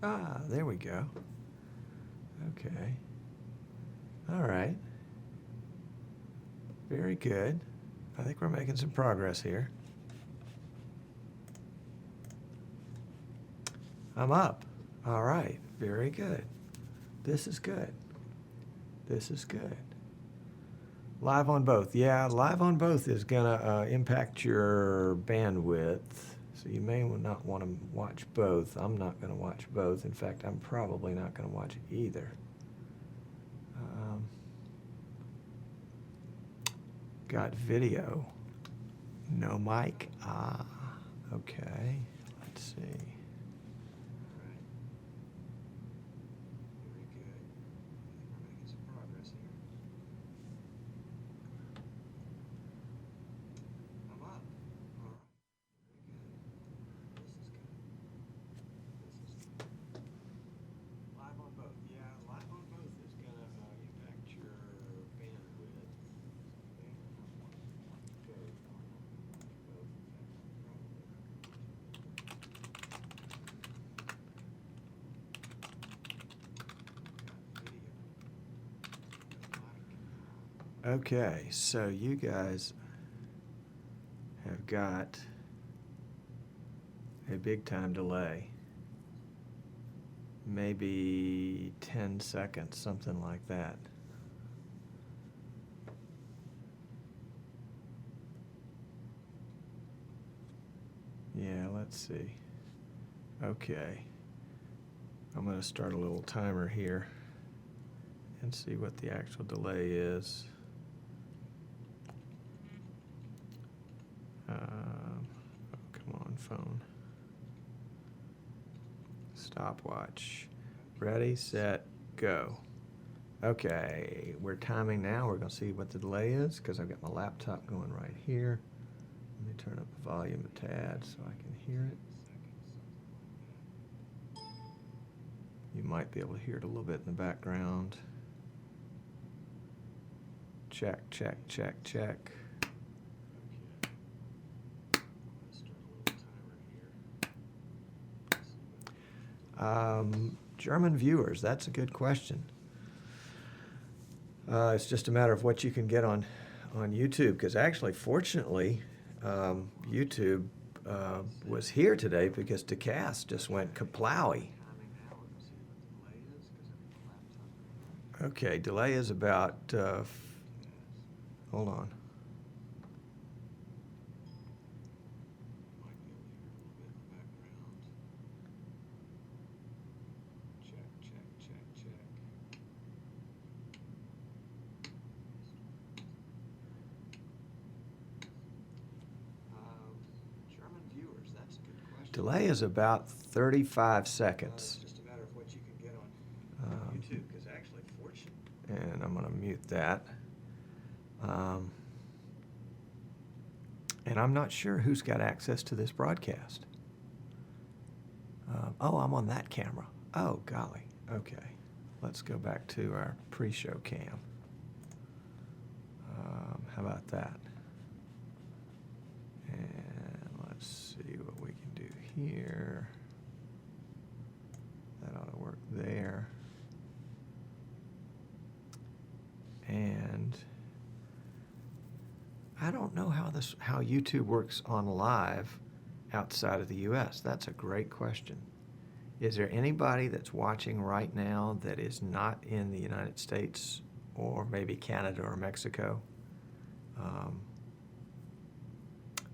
Ah, there we go. Okay. All right. Very good. I think we're making some progress here. I'm up. All right. Very good. This is good. This is good. Live on both. Yeah, live on both is going to impact your bandwidth. So you may not want to watch both. I'm not going to watch both. In fact, I'm probably not going to watch either. Got video. No mic. Ah, okay. Let's see. Very good. We're making some progress here. I'm up. All right. Very good. This is good. This is good. Live on both. Yeah, live on both is going to impact your bandwidth. Okay, so you guys have got a big time delay. Maybe 10 seconds, something like that. Yeah, let's see. Okay. I'm going to start a little timer here and see what the actual delay is. Oh, come on, phone. Stopwatch. Ready, set, go. Okay, we're timing now. We're going to see what the delay is because I've got my laptop going right here. Let me turn up the volume a tad so I can hear it. You might be able to hear it a little bit in the background. Check, check, check, check. German viewers, that's a good question. It's just a matter of what you can get on YouTube, because actually, fortunately, YouTube was here today because DeCast just went kaplowy. Okay, delay is about, hold on. Delay is about 35 seconds. It's just a matter of what you can get on YouTube, because actually, fortunately. And I'm going to mute that. And I'm not sure who's got access to this broadcast. Oh, I'm on that camera. Oh, golly. Okay. Let's go back to our pre-show cam. How about that? And let's see what we can do here. That ought to work there. And I don't know how YouTube works on live outside of the US. That's a great question. Is there anybody that's watching right now that is not in the United States or maybe Canada or Mexico?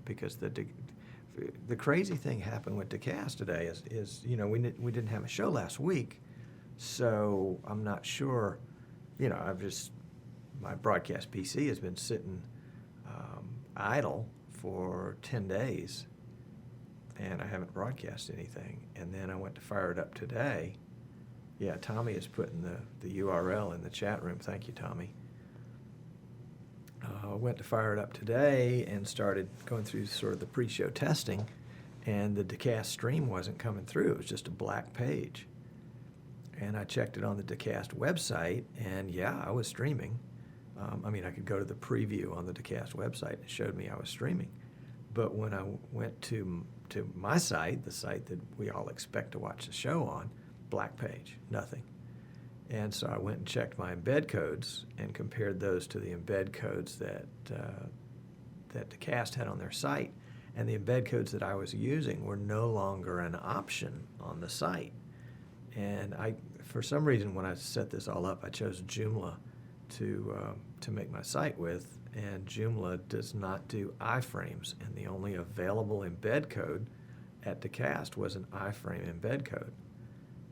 Because the crazy thing happened with DeCast today is you know, we didn't have a show last week, so I'm not sure. You know, my broadcast PC has been sitting idle for 10 days, and I haven't broadcast anything. And then I went to fire it up today. Yeah, Tommy is putting the URL in the chat room. Thank you, Tommy. Went to fire it up today and started going through sort of the pre-show testing, and the DeCast stream wasn't coming through. It was just a black page. And I checked it on the DeCast website, and yeah, I was streaming. I mean, I could go to the preview on the DeCast website, and it showed me I was streaming. But when I went to my site, the site that we all expect to watch the show on, black page, nothing. And so I went and checked my embed codes and compared those to the embed codes that Decast had on their site. And the embed codes that I was using were no longer an option on the site. And for some reason, when I set this all up, I chose Joomla to make my site with, and Joomla does not do iframes, and the only available embed code at Decast was an iframe embed code.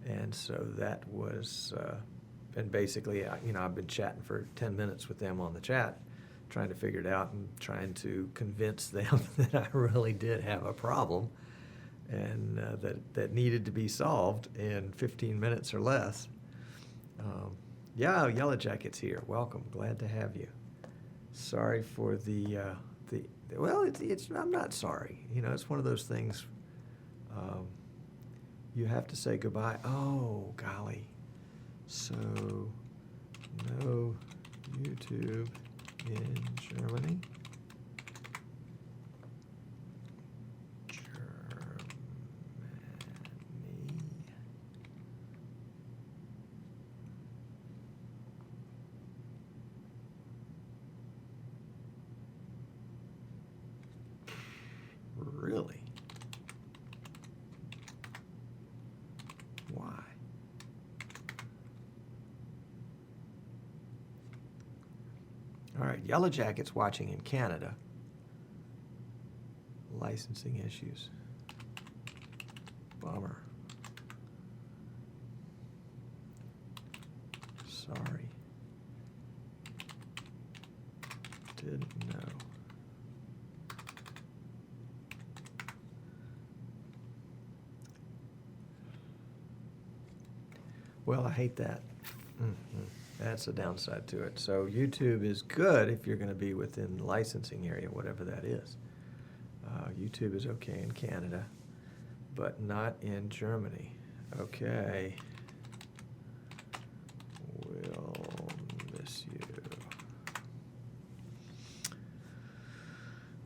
And so that was, and basically, I've been chatting for 10 minutes with them on the chat, trying to figure it out and trying to convince them that I really did have a problem and that needed to be solved in 15 minutes or less. Yeah, Yellow Jacket's here. Welcome. Glad to have you. Sorry for well, I'm not sorry. It's one of those things. You have to say goodbye. Oh, golly. So, no YouTube in Germany. Really? Why? All right, Yellow Jacket's watching in Canada. Licensing issues. Bummer. Sorry. Didn't know. Well, I hate that. That's the downside to it. So YouTube is good if you're going to be within the licensing area, whatever that is. YouTube is okay in Canada, but not in Germany. Okay. We'll miss you.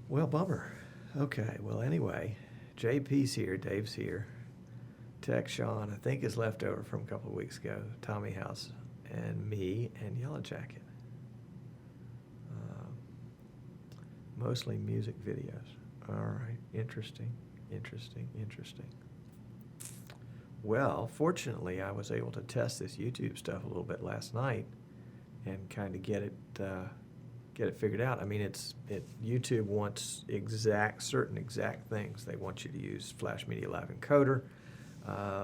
Well, bummer. Okay, well, anyway, JP's here, Dave's here. Tech Sean, I think, is left over from a couple of weeks ago. Tommy House and me and Yellow Jacket. Mostly music videos. All right, interesting. Well, fortunately, I was able to test this YouTube stuff a little bit last night and kind of get it figured out. I mean, YouTube wants certain exact things. They want you to use Flash Media Live Encoder,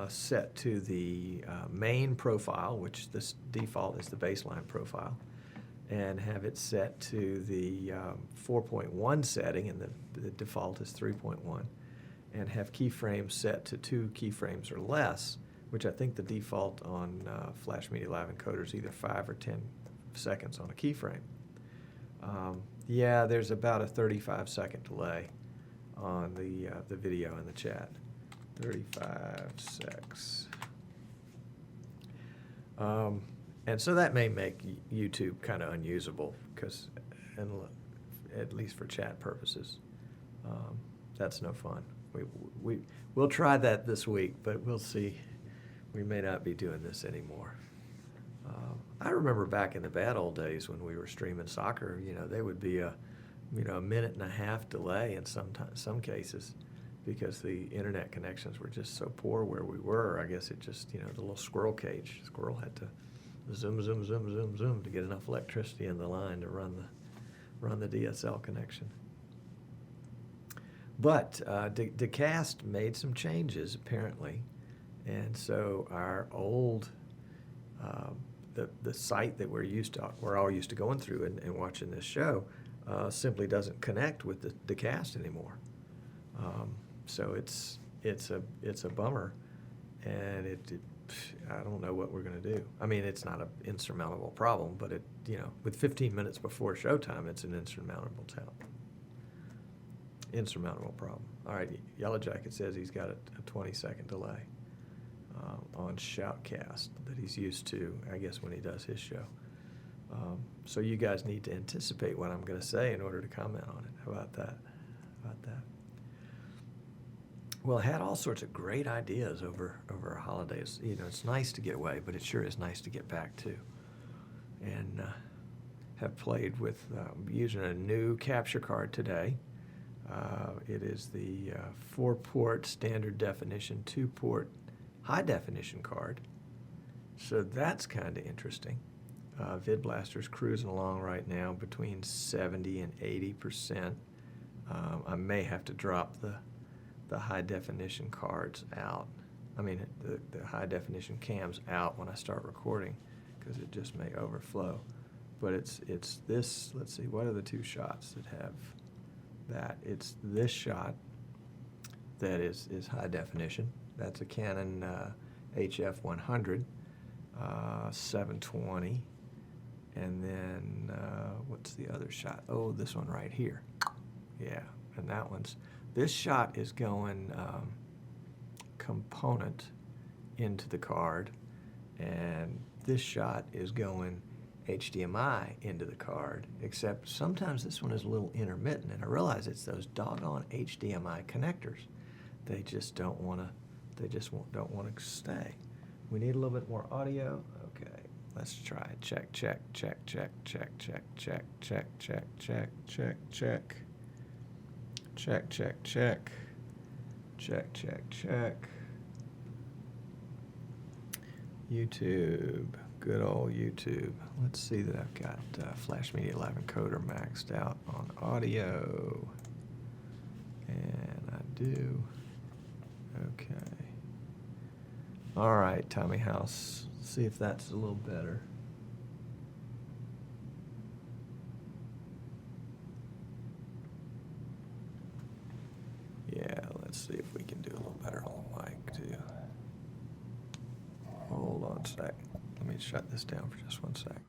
set to the main profile, which this default is the baseline profile, and have it set to the 4.1 setting, and the default is 3.1, and have keyframes set to 2 keyframes or less, which I think the default on Flash Media Live Encoder is either 5 or 10 seconds on a keyframe. Yeah, there's about a 35-second delay on the video in the chat. 35 secs. And so that may make YouTube kind of unusable, because, at least for chat purposes, that's no fun. We'll try that this week, but we'll see. We may not be doing this anymore. I remember back in the bad old days when we were streaming soccer, there would be a minute and a half delay in some cases, because the internet connections were just so poor where we were. I guess it just, the little squirrel cage. Squirrel had to zoom to get enough electricity in the line to run the DSL connection. But Decast made some changes apparently, and so our old the site that we're all used to going through and watching this show simply doesn't connect with the Decast anymore. So it's a bummer, and I don't know what we're going to do. I mean, it's not an insurmountable problem, but with 15 minutes before showtime, it's an insurmountable problem. All right, Yellow Jacket says he's got a 20-second delay on Shoutcast that he's used to, I guess, when he does his show. So you guys need to anticipate what I'm going to say in order to comment on it. How about that? Well, had all sorts of great ideas over holidays. You know, it's nice to get away, but it sure is nice to get back too. And have played with using a new capture card today. It is the 4-port standard definition, 2-port high definition card. So that's kind of interesting. VidBlaster's cruising along right now between 70 and 80%. I may have to drop the high definition cards out. I mean, the high definition cams out when I start recording, because it just may overflow. But it's this, let's see, what are the 2 shots that have that? It's this shot that is high definition. That's a Canon HF 100, 720. And then, what's the other shot? Oh, this one right here. Yeah, and that one's, this shot is going component into the card, and this shot is going HDMI into the card, except sometimes this one is a little intermittent, and I realize it's those doggone HDMI connectors. They just don't want to, don't want to stay. We need a little bit more audio. Okay, let's try it. Check, check, check, check, check, check, check, check, check, check, check, check. Check, check, check. Check, check, check. YouTube. Good old YouTube. Let's see that I've got Flash Media 11 Coder maxed out on audio. And I do. Okay. All right, Tommy House. See if that's a little better. Yeah, let's see if we can do a little better on the mic, too. Hold on a sec. Let me shut this down for just 1 sec.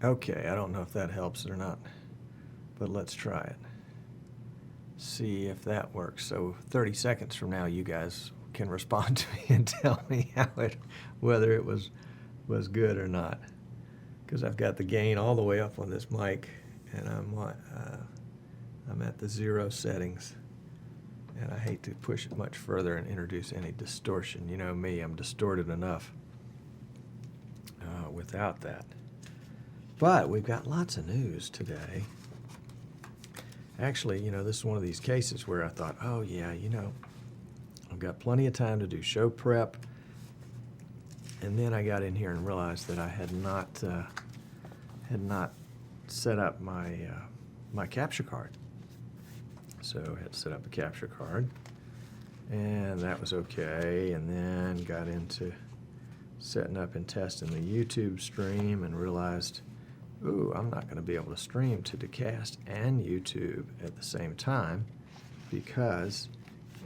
Okay, I don't know if that helps or not, but let's try it. See if that works. So 30 seconds from now, you guys can respond to me and tell me whether it was good or not. Because I've got the gain all the way up on this mic, and I'm at the 0 settings, and I hate to push it much further and introduce any distortion. You know me, I'm distorted enough without that. But we've got lots of news today. Actually, you know, this is one of these cases where I thought, oh yeah, you know, I've got plenty of time to do show prep. And then I got in here and realized that I had not set up my capture card. So I had to set up a capture card, and that was okay. And then got into setting up and testing the YouTube stream and realized, ooh, I'm not going to be able to stream to Dacast and YouTube at the same time, because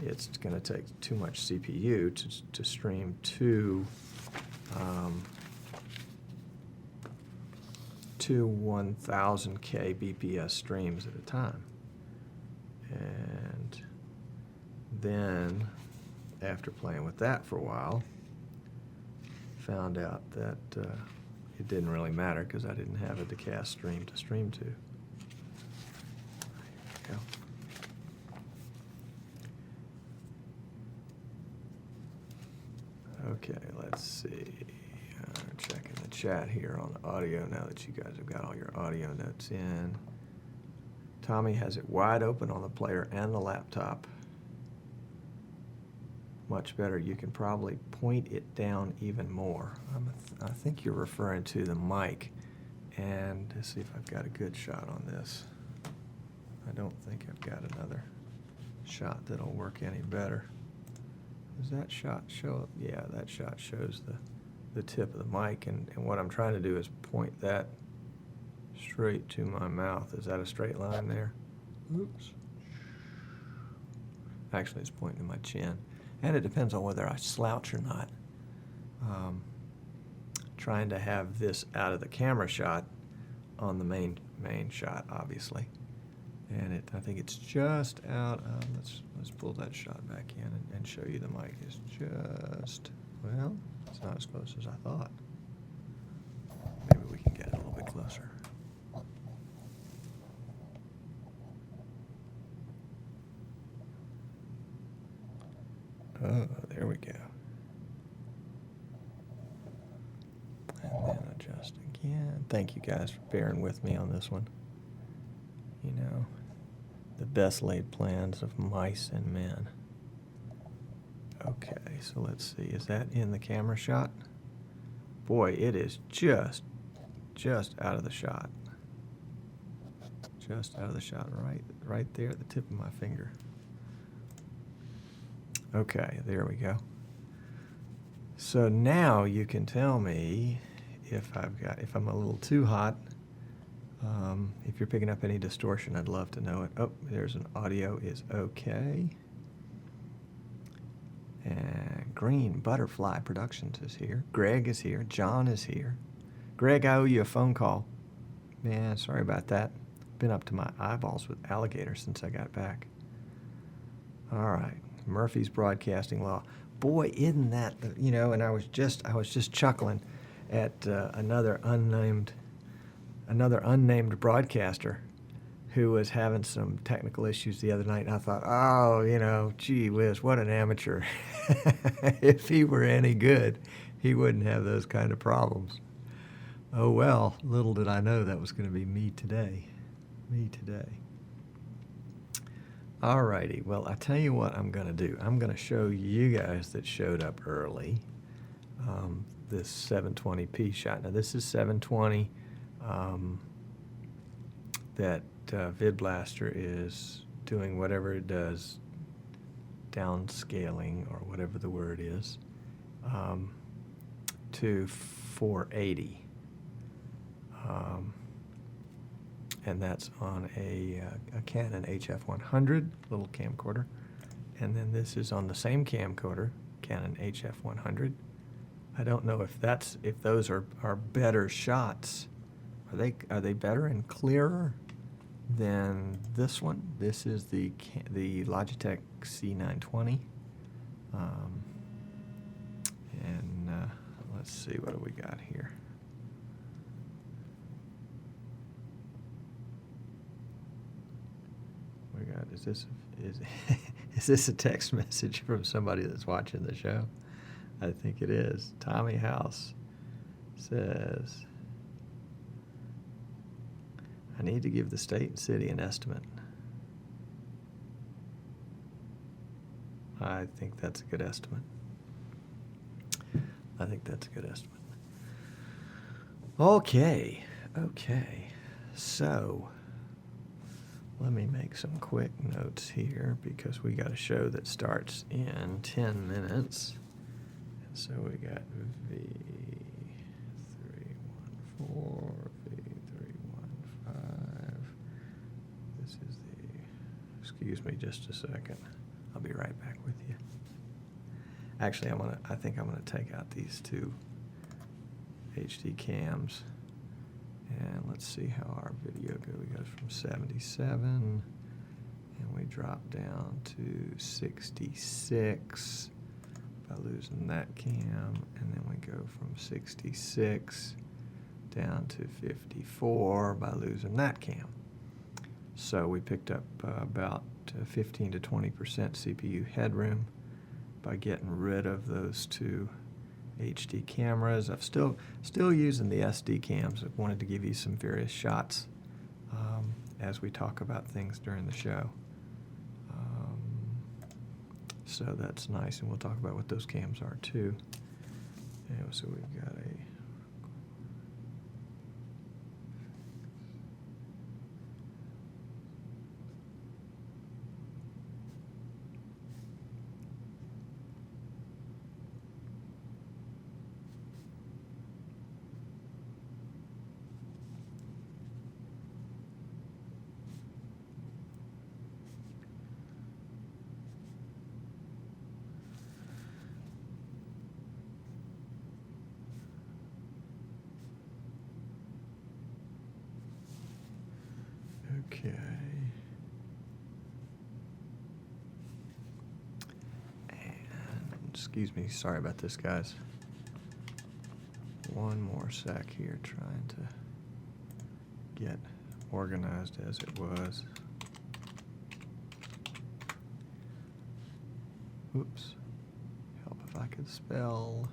it's going to take too much CPU to stream two 1000K BPS streams at a time. And then, after playing with that for a while, found out that it didn't really matter, because I didn't have a Dacast stream to stream to. There you go. Okay, let's see. Checking the chat here on the audio now that you guys have got all your audio notes in. Tommy has it wide open on the player and the laptop. Much better. You can probably point it down even more. I think you're referring to the mic. And let's see if I've got a good shot on this. I don't think I've got another shot that'll work any better. Does that shot show? Yeah, that shot shows the tip of the mic, and what I'm trying to do is point that straight to my mouth. Is that a straight line there? Oops. Actually, it's pointing to my chin. And it depends on whether I slouch or not. Trying to have this out of the camera shot on the main shot, obviously. And I think it's just out. Let's pull that shot back in and show you the mic is just, well, it's not as close as I thought. Maybe we can get it a little bit closer. Oh, there we go. And then adjust again. Thank you guys for bearing with me on this one. You know, the best laid plans of mice and men. Okay, so let's see. Is that in the camera shot? Boy, it is just out of the shot. Just out of the shot, right there at the tip of my finger. Okay, there we go. So now you can tell me if I'm a little too hot. If you're picking up any distortion, I'd love to know it. Oh, there's an audio is okay. And Green Butterfly Productions is here. Greg is here. John is here. Greg, I owe you a phone call. Man, sorry about that. Been up to my eyeballs with alligators since I got back. All right. Murphy's Broadcasting Law. Boy, isn't that, you know, and I was just chuckling at another unnamed broadcaster who was having some technical issues the other night, and I thought, oh, you know, gee whiz, what an amateur. If he were any good, he wouldn't have those kind of problems. Oh, well, little did I know that was going to be me today. All righty, well, I tell you what I'm going to do. I'm going to show you guys that showed up early this 720p shot. Now, this is 720 that VidBlaster is doing whatever it does, downscaling or whatever the word is, to 480. And that's on a Canon HF100 little camcorder. And then this is on the same camcorder, Canon HF100. I don't know if those are better shots. Are they better and clearer than this one? This is the Logitech C920. Let's see, what do we got here? We got, is this a text message from somebody that's watching the show? I think it is. Tommy House says, I need to give the state and city an estimate. I think that's a good estimate. Okay. So, let me make some quick notes here because we got a show that starts in 10 minutes. And so we got V314, V315. This is excuse me just a second. I'll be right back with you. Actually, I think I'm gonna take out these two HD cams. And let's see how our video goes. We go from 77, and we drop down to 66 by losing that cam, and then we go from 66 down to 54 by losing that cam. So we picked up about 15 to 20% CPU headroom by getting rid of those two HD cameras. I'm still using the SD cams. I wanted to give you some various shots as we talk about things during the show. So that's nice, and we'll talk about what those cams are too. And so we've got a Excuse me, sorry about this, guys. One more sec here, trying to get organized as it was. Oops. Help if I could spell.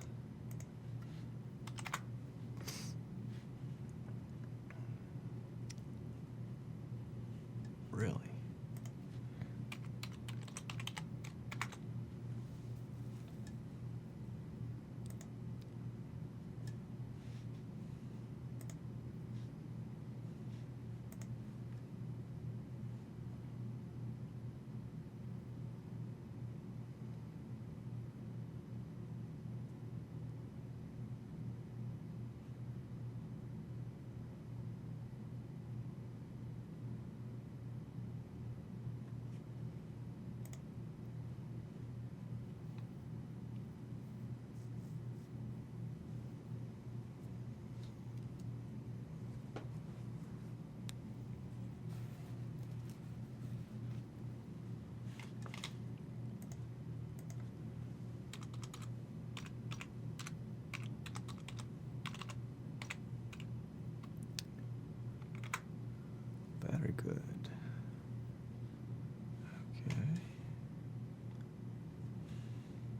Really? Very good. Okay.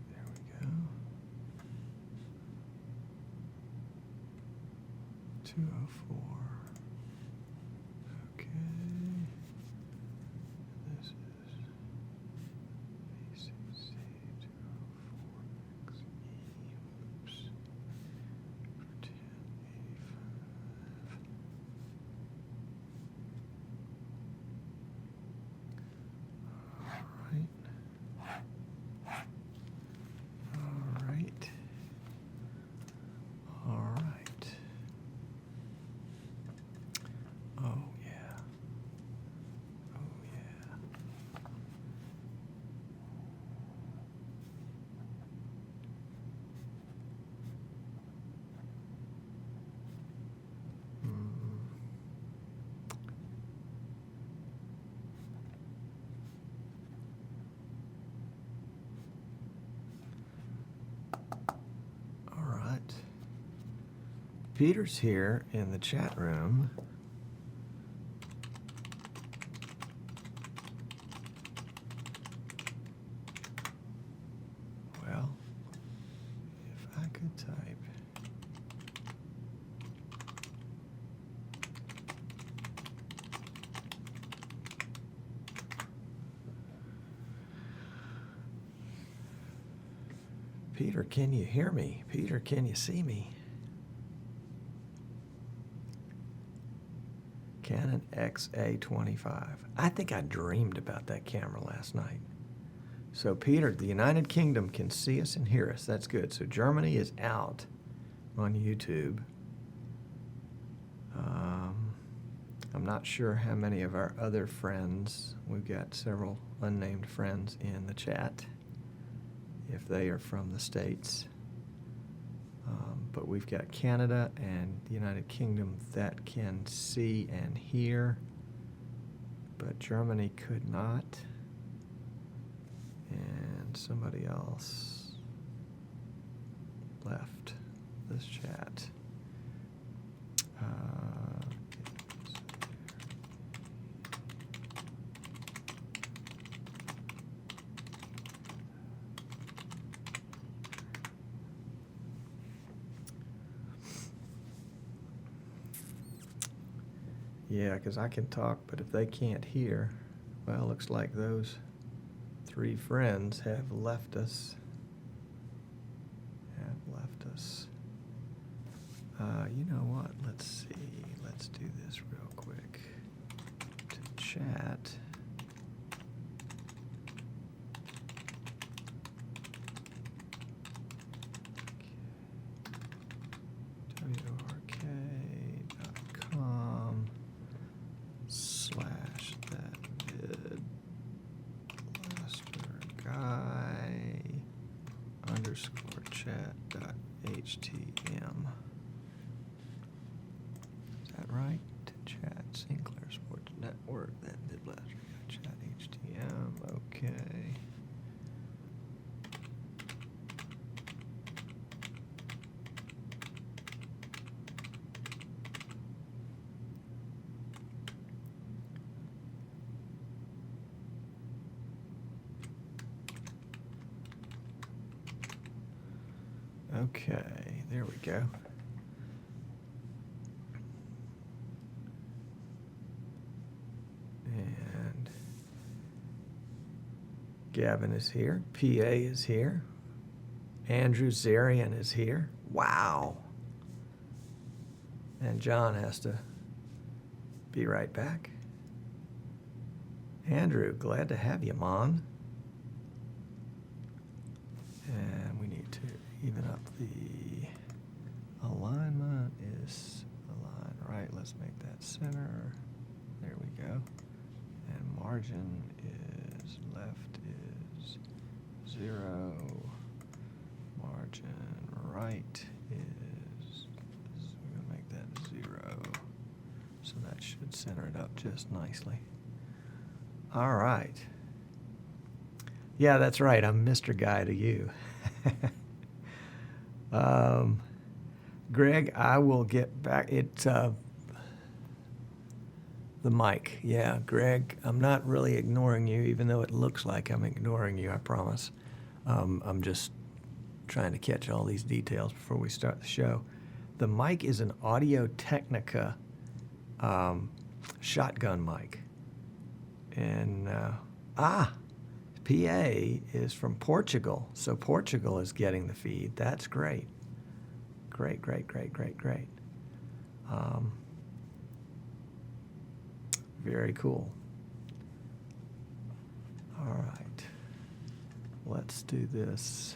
There we go. 204. Okay. This is VCC 204XE. Oops. For 1085. Peter's here in the chat room. Well, if I could type. Peter, can you hear me? Peter, can you see me? Canon XA25. I think I dreamed about that camera last night. So Peter, the United Kingdom can see us and hear us. That's good. So Germany is out on YouTube. I'm not sure how many of our other friends, we've got several unnamed friends in the chat, if they are from the States. But we've got Canada and the United Kingdom that can see and hear, but Germany could not. And somebody else left this chat. Yeah, because I can talk, but if they can't hear, well, looks like those three friends have left us. You know what? Let's see. Let's do this real quick. To chat. WRK.com/ that VidBlaster Guy _chat.htm. Is that right? To chat Sinclair Sports Network, that VidBlaster Guy chat HTM. Okay. Okay, there we go. And Gavin is here. PA is here. Andrew Zarian is here. Wow. And John has to be right back. Andrew, glad to have you, man. And we need to even up the alignment is aligned right. Let's make that center. There we go. And margin is left is 0. Margin right is, we're going to make that 0. So that should center it up just nicely. All right. Yeah, that's right. I'm Mr. Guy to you. Greg, I will get back. It's the mic. Yeah, Greg, I'm not really ignoring you, even though it looks like I'm ignoring you, I promise. I'm just trying to catch all these details before we start the show. The mic is an Audio-Technica shotgun mic. And, PA is from Portugal, so Portugal is getting the feed. That's great. Great. Very cool. All right. Let's do this.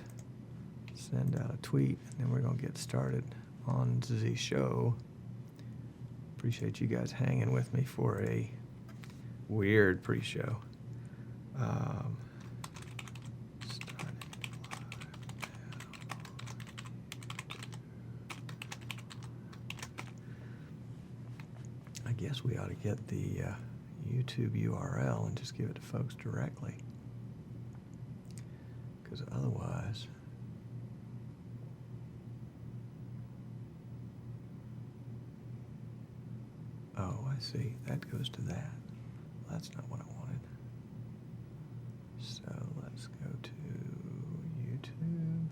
Send out a tweet, and then we're going to get started on the show. Appreciate you guys hanging with me for a weird pre-show. I guess we ought to get the YouTube URL and just give it to folks directly, because otherwise oh, I see, that goes to that. That's not what I wanted. So let's go to YouTube.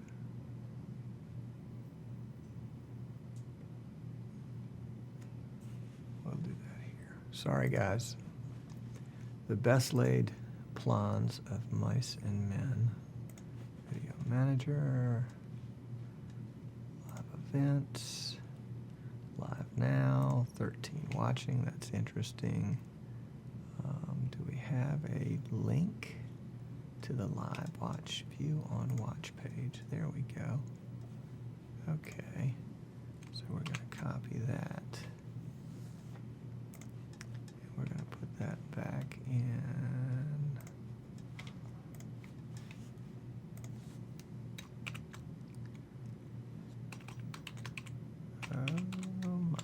We'll do that here. Sorry, guys. The best laid plans of mice and men. Video manager. Live events. Live now. 13 watching. That's interesting. Do we have a link to the live watch view on watch page? There we go. Okay. So we're going to copy that. And we're going to put that back in. Oh my.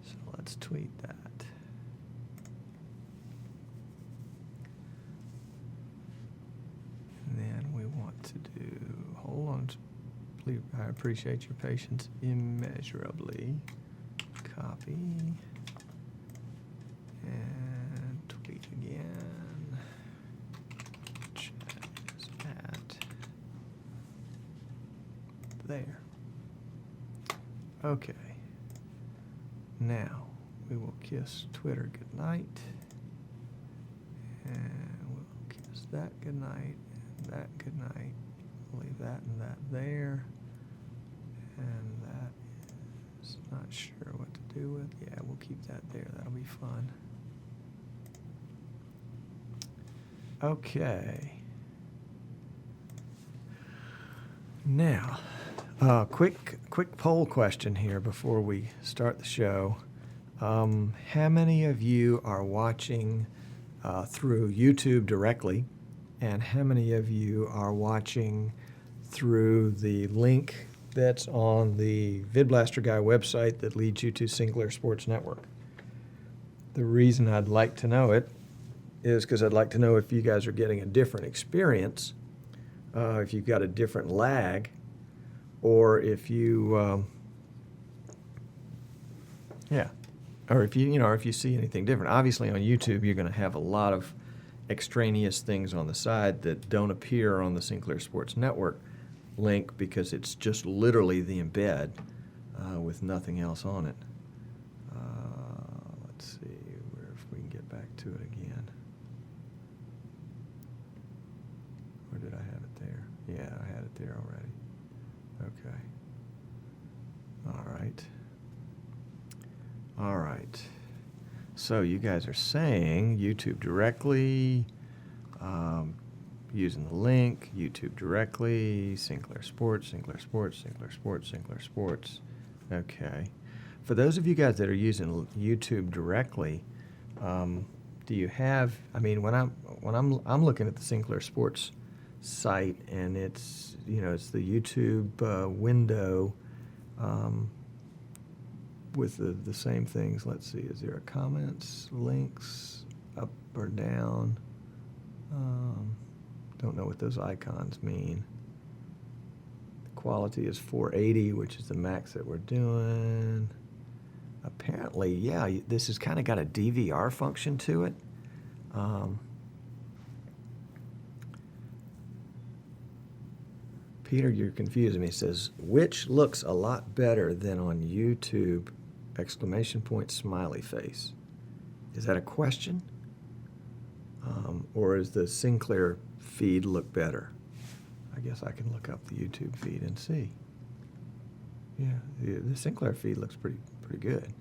So let's tweet that. Please, I appreciate your patience immeasurably. Copy and tweet again. Chat is at there. Okay. Now we will kiss Twitter goodnight, and we'll kiss that goodnight and that goodnight. Leave that and that there, and that is not sure what to do with. Yeah, we'll keep that there. That'll be fun. Okay. Now, quick poll question here before we start the show. How many of you are watching through YouTube directly? And how many of you are watching through the link that's on the VidBlaster Guy website that leads you to Sinclair Sports Network? The reason I'd like to know it is because I'd like to know if you guys are getting a different experience, if you've got a different lag, or if you, or if if you see anything different. Obviously on YouTube you're going to have a lot of extraneous things on the side that don't appear on the Sinclair Sports Network. link because it's just literally the embed with nothing else on it. Let's see if we can get back to it again. Or did I have it there? Yeah, I had it there already. Okay. All right. So you guys are saying YouTube directly, using the link, YouTube directly, Sinclair Sports, Sinclair Sports, Sinclair Sports, Sinclair Sports. Okay. For those of you guys that are using YouTube directly, do you have? I mean, when I'm looking at the Sinclair Sports site, and it's it's the YouTube window with the same things. Let's see. Is there comments, links, up or down? Don't know what those icons mean. The quality is 480, which is the max that we're doing. Apparently, yeah, this has kind of got a DVR function to it. Peter, you're confusing me. He says, which looks a lot better than on YouTube, ! Smiley face. Is that a question? Or is the Sinclair feed look better? I guess I can look up the YouTube feed and see. Yeah, the Sinclair feed looks pretty good.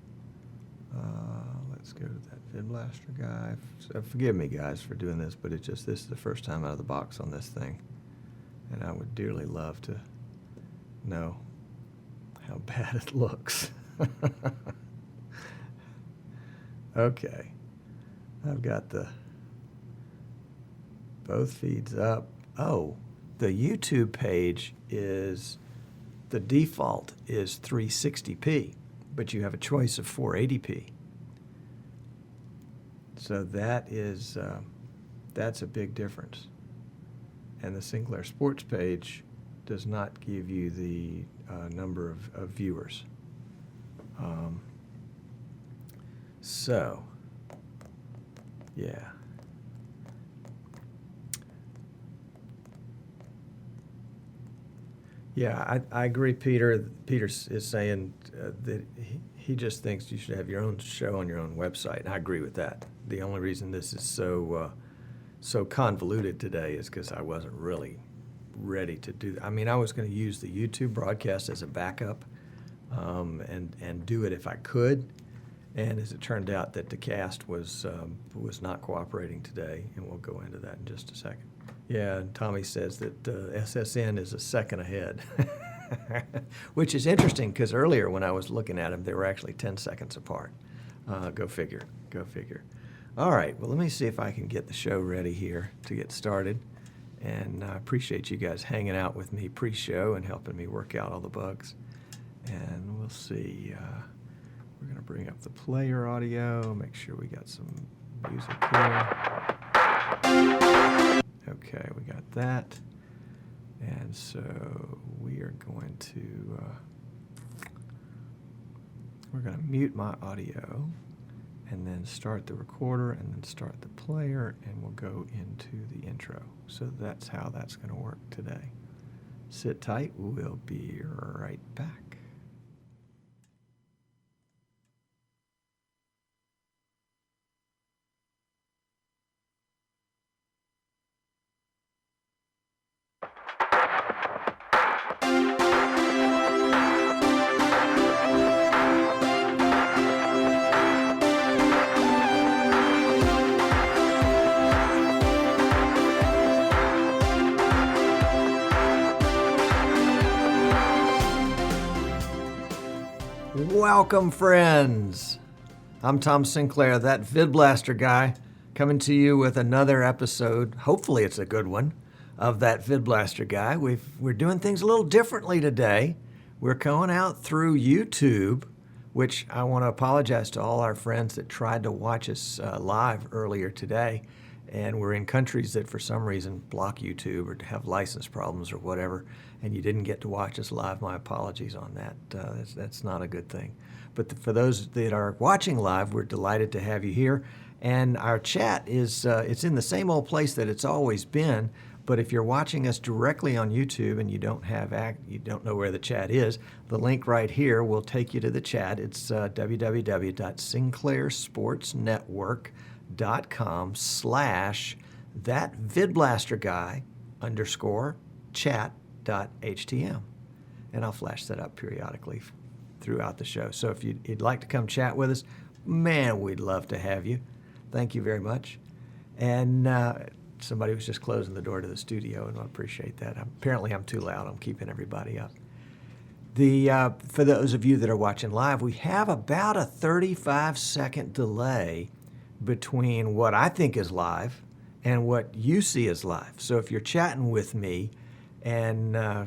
Let's go to that VidBlaster Guy. So forgive me, guys, for doing this, but this is the first time out of the box on this thing. And I would dearly love to know how bad it looks. Okay. I've got both feeds up. Oh, the YouTube page the default is 360p, but you have a choice of 480p. So that's a big difference. And the Sinclair Sports page does not give you the number of viewers. So, yeah. Yeah, I agree, Peter. Peter is saying that he just thinks you should have your own show on your own website, and I agree with that. The only reason this is so convoluted today is because I wasn't really ready to do that. I mean, I was going to use the YouTube broadcast as a backup and do it if I could. And as it turned out, that the cast was not cooperating today, and we'll go into that in just a second. Yeah, and Tommy says that SSN is a second ahead, which is interesting because earlier when I was looking at them, they were actually 10 seconds apart. Go figure. Go figure. All right, well, let me see if I can get the show ready here to get started. And I appreciate you guys hanging out with me pre-show and helping me work out all the bugs. And we'll see. We're going to bring up the player audio, make sure we got some music here. Okay, we got that. And so we are going to, we're going to mute my audio and then start the recorder and then start the player, and we'll go into the intro. So that's how that's going to work today. Sit tight, we'll be right back. Welcome, friends. I'm Tom Sinclair, that VidBlaster guy, coming to you with another episode. Hopefully it's a good one of that VidBlaster guy. We're doing things a little differently today. We're going out through YouTube, which I want to apologize to all our friends that tried to watch us live earlier today, and we're in countries that for some reason block YouTube or have license problems or whatever, and you didn't get to watch us live. My apologies on that. That's not a good thing. But for those that are watching live, we're delighted to have you here. And our chat is it's in the same old place that it's always been, But if you're watching us directly on YouTube and you don't know where the chat is, the link right here will take you to the chat. It's www.sinclairsportsnetwork.com/that_VidBlaster_Guy_chat.htm. And I'll flash that up periodically throughout the show. So if you'd like to come chat with us, man, we'd love to have you. Thank you very much. And somebody was just closing the door to the studio, and I appreciate that. Apparently I'm too loud. I'm keeping everybody up. For those of you that are watching live, we have about a 35-second delay between what I think is live and what you see as live. So if you're chatting with me and I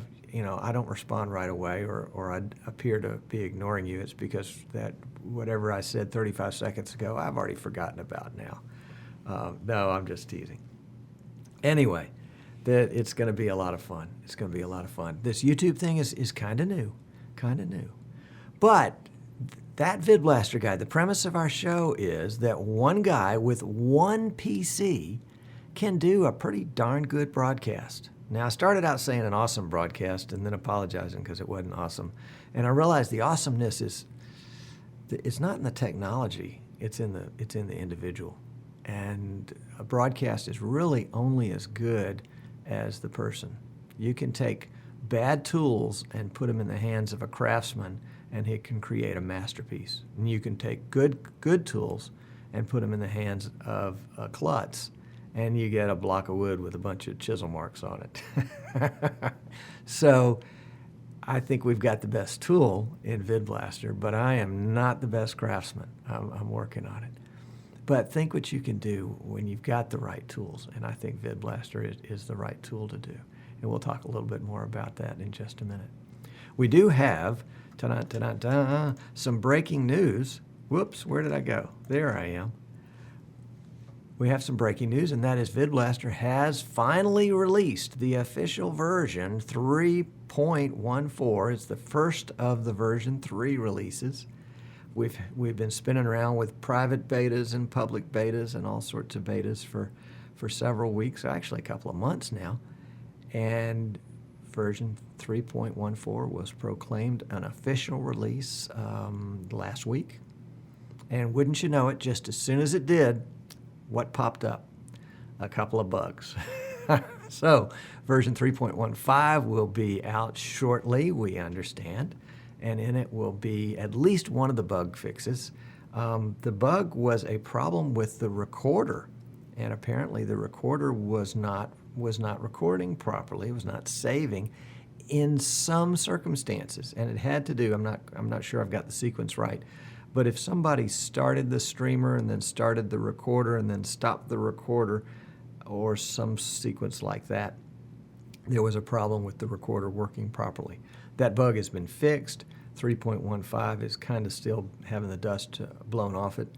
don't respond right away or I appear to be ignoring you, it's because that whatever I said 35 seconds ago, I've already forgotten about now. No, I'm just teasing. Anyway, it's going to be a lot of fun. It's going to be a lot of fun. This YouTube thing is kind of new. But that VidBlaster guy, the premise of our show is that one guy with one PC can do a pretty darn good broadcast. Now, I started out saying an awesome broadcast and then apologizing because it wasn't awesome. And I realized the awesomeness it's not in the technology, it's in the individual. And a broadcast is really only as good as the person. You can take bad tools and put them in the hands of a craftsman, and he can create a masterpiece. And you can take good tools and put them in the hands of a klutz, and you get a block of wood with a bunch of chisel marks on it. So I think we've got the best tool in VidBlaster, but I am not the best craftsman. I'm working on it. But think what you can do when you've got the right tools, and I think VidBlaster is the right tool to do. And we'll talk a little bit more about that in just a minute. We do have some breaking news. Whoops, where did I go? There I am. We have some breaking news, and that is VidBlaster has finally released the official version 3.14. It's the first of the version 3 releases. We've been spinning around with private betas and public betas and all sorts of betas for several weeks, actually a couple of months now. And version 3.14 was proclaimed an official release last week. And wouldn't you know it, just as soon as it did, what popped up? A couple of bugs. So version 3.15 will be out shortly, we understand. And in it will be at least one of the bug fixes. The bug was a problem with the recorder, and apparently the recorder was not recording properly. It was not saving in some circumstances, and it had to do. I'm not sure I've got the sequence right, but if somebody started the streamer and then started the recorder and then stopped the recorder, or some sequence like that, there was a problem with the recorder working properly. That bug has been fixed. 3.15 is kind of still having the dust blown off it,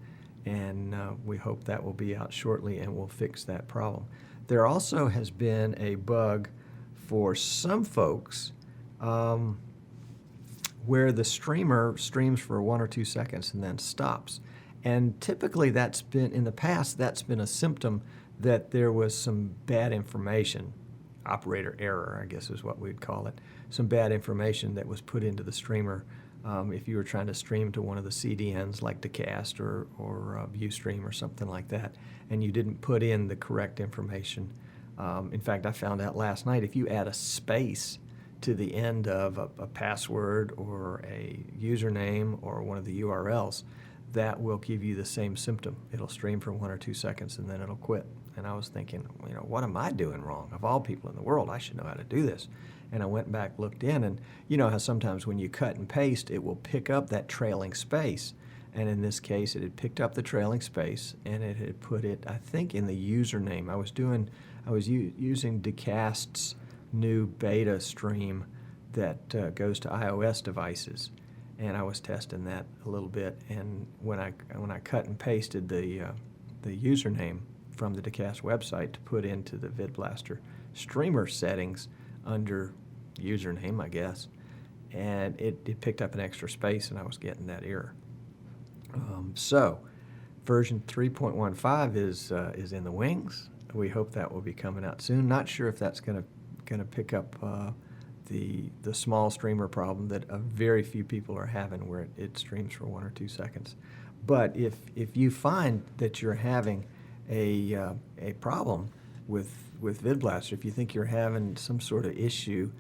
and we hope that will be out shortly and will fix that problem. There also has been a bug for some folks where the streamer streams for 1 or 2 seconds and then stops. And typically in the past, that's been a symptom that there was some bad information, operator error, I guess is what we'd call it, some bad information that was put into the streamer if you were trying to stream to one of the CDNs like Decast or Viewstream or something like that, and you didn't put in the correct information. In fact, I found out last night if you add a space to the end of a password or a username or one of the URLs, that will give you the same symptom. It'll stream for 1 or 2 seconds and then it'll quit. And I was thinking, what am I doing wrong? Of all people in the world, I should know how to do this. And I went back, looked in, and you know how sometimes when you cut and paste, it will pick up that trailing space. And in this case, it had picked up the trailing space and it had put it, I think, in the username. I was using Decast's new beta stream that goes to iOS devices. And I was testing that a little bit, and when I cut and pasted the username from the Decast website to put into the VidBlaster streamer settings under username, I guess, and it picked up an extra space, and I was getting that error. So version 3.15 is in the wings. we hope that will be coming out soon. Not sure if that's going to pick up the small streamer problem that very few people are having, where it streams for 1 or 2 seconds. But if you find that you're having a problem with VidBlaster, if you think you're having some sort of issue,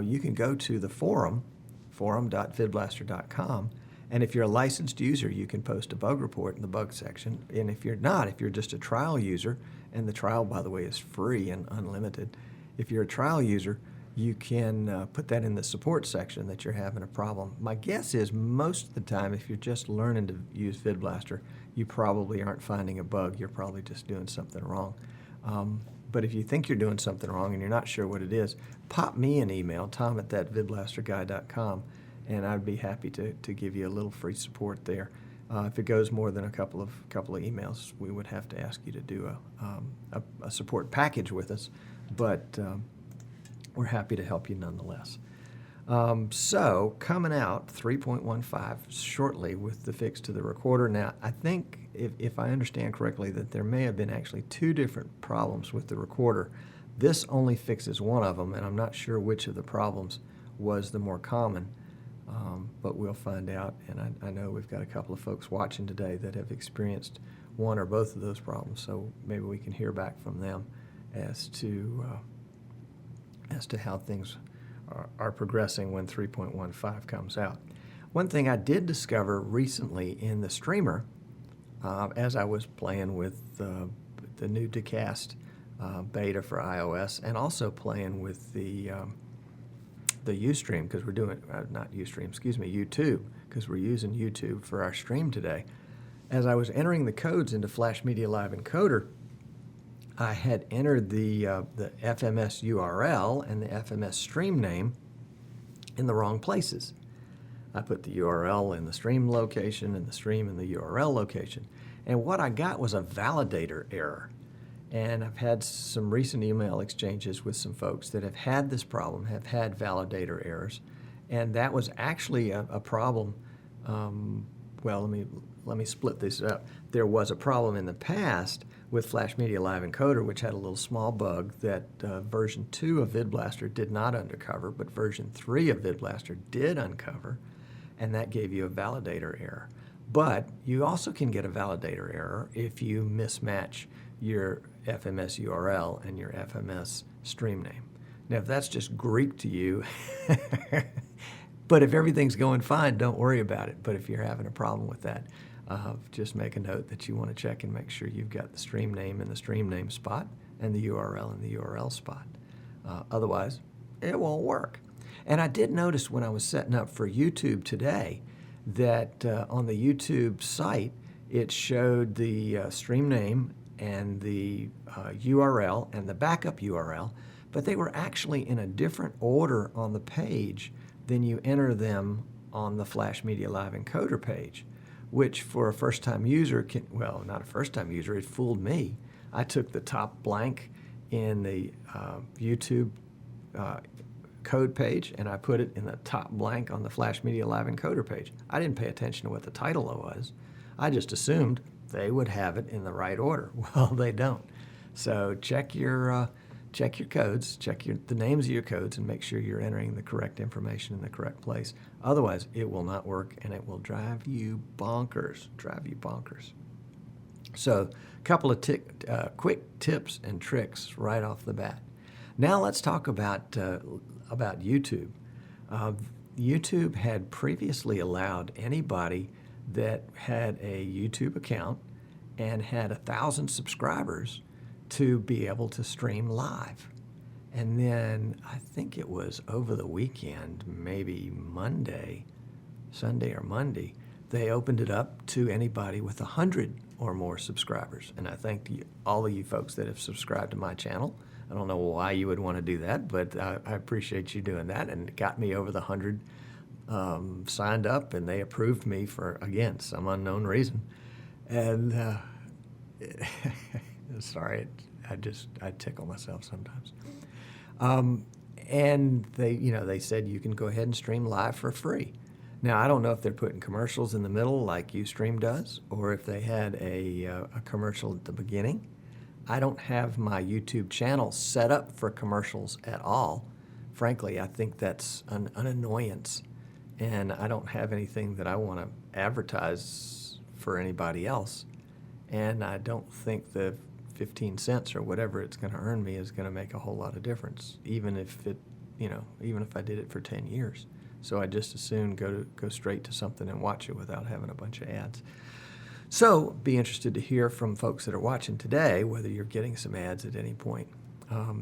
you can go to the forum.vidblaster.com, and if you're a licensed user, you can post a bug report in the bug section. And if you're not, if you're just a trial user, and the trial, by the way, is free and unlimited, if you're a trial user, you can put that in the support section that you're having a problem. My guess is most of the time, if you're just learning to use VidBlaster, you probably aren't finding a bug. You're probably just doing something wrong. But if you think you're doing something wrong and you're not sure what it is, pop me an email, tom@thatvidblasterguy.com, and I'd be happy to give you a little free support there. If it goes more than a couple of emails, we would have to ask you to do a support package with us, but we're happy to help you nonetheless. So coming out 3.15 shortly with the fix to the recorder. Now, I think, if I understand correctly, that there may have been actually 2 different problems with the recorder. This only fixes one of them, and I'm not sure which of the problems was the more common, but we'll find out. And I know we've got a couple of folks watching today that have experienced one or both of those problems, so maybe we can hear back from them as to how things are progressing when 3.15 comes out. One thing I did discover recently in the streamer, as I was playing with the new Decast beta for iOS, and also playing with the Ustream, because we're doing, not Ustream, excuse me, YouTube, because we're using YouTube for our stream today. As I was entering the codes into Flash Media Live Encoder, I had entered the FMS URL and the FMS stream name in the wrong places. I put the URL in the stream location and the stream in the URL location. And what I got was a validator error. And I've had some recent email exchanges with some folks that have had this problem, have had validator errors. And that was actually a problem. Well, let me split this up. There was a problem in the past with Flash Media Live Encoder, which had a little small bug that version 2 of VidBlaster did not uncover, but version 3 of VidBlaster did uncover, and that gave you a validator error. But you also can get a validator error if you mismatch your FMS URL and your FMS stream name. Now, if that's just Greek to you, but if everything's going fine, don't worry about it. But if you're having a problem with that, just make a note that you want to check and make sure you've got the stream name in the stream name spot and the URL in the URL spot. Otherwise, it won't work. And I did notice when I was setting up for YouTube today that on the YouTube site, it showed the stream name and the URL and the backup URL, but they were actually in a different order on the page than you enter them on the Flash Media Live Encoder page, which for a first-time user well, not a first-time user, it fooled me. I took the top blank in the YouTube code page, and I put it in the top blank on the Flash Media Live Encoder page. I didn't pay attention to what the title was. I just assumed they would have it in the right order. Well, they don't. So check your codes, check the names of your codes, and make sure you're entering the correct information in the correct place. Otherwise, it will not work, and it will drive you bonkers. So a couple of quick tips and tricks right off the bat. Now let's talk about YouTube. YouTube had previously allowed anybody that had a YouTube account and had 1,000 subscribers to be able to stream live. And then I think it was over the weekend, maybe Sunday or Monday, they opened it up to anybody with 100 or more subscribers. And I thank all of you folks that have subscribed to my channel. I don't know why you would want to do that, but I appreciate you doing that, and it got me over the 100 signed up, and they approved me for, again, some unknown reason. And sorry, I tickle myself sometimes. And they said you can go ahead and stream live for free. Now, I don't know if they're putting commercials in the middle like Ustream does, or if they had a commercial at the beginning. I don't have my YouTube channel set up for commercials at all. Frankly, I think that's an annoyance, and I don't have anything that I want to advertise for anybody else. And I don't think the 15 cents or whatever it's going to earn me is going to make a whole lot of difference, even if it, even if I did it for 10 years. So I just as soon go straight to something and watch it without having a bunch of ads. So be interested to hear from folks that are watching today whether you're getting some ads at any point.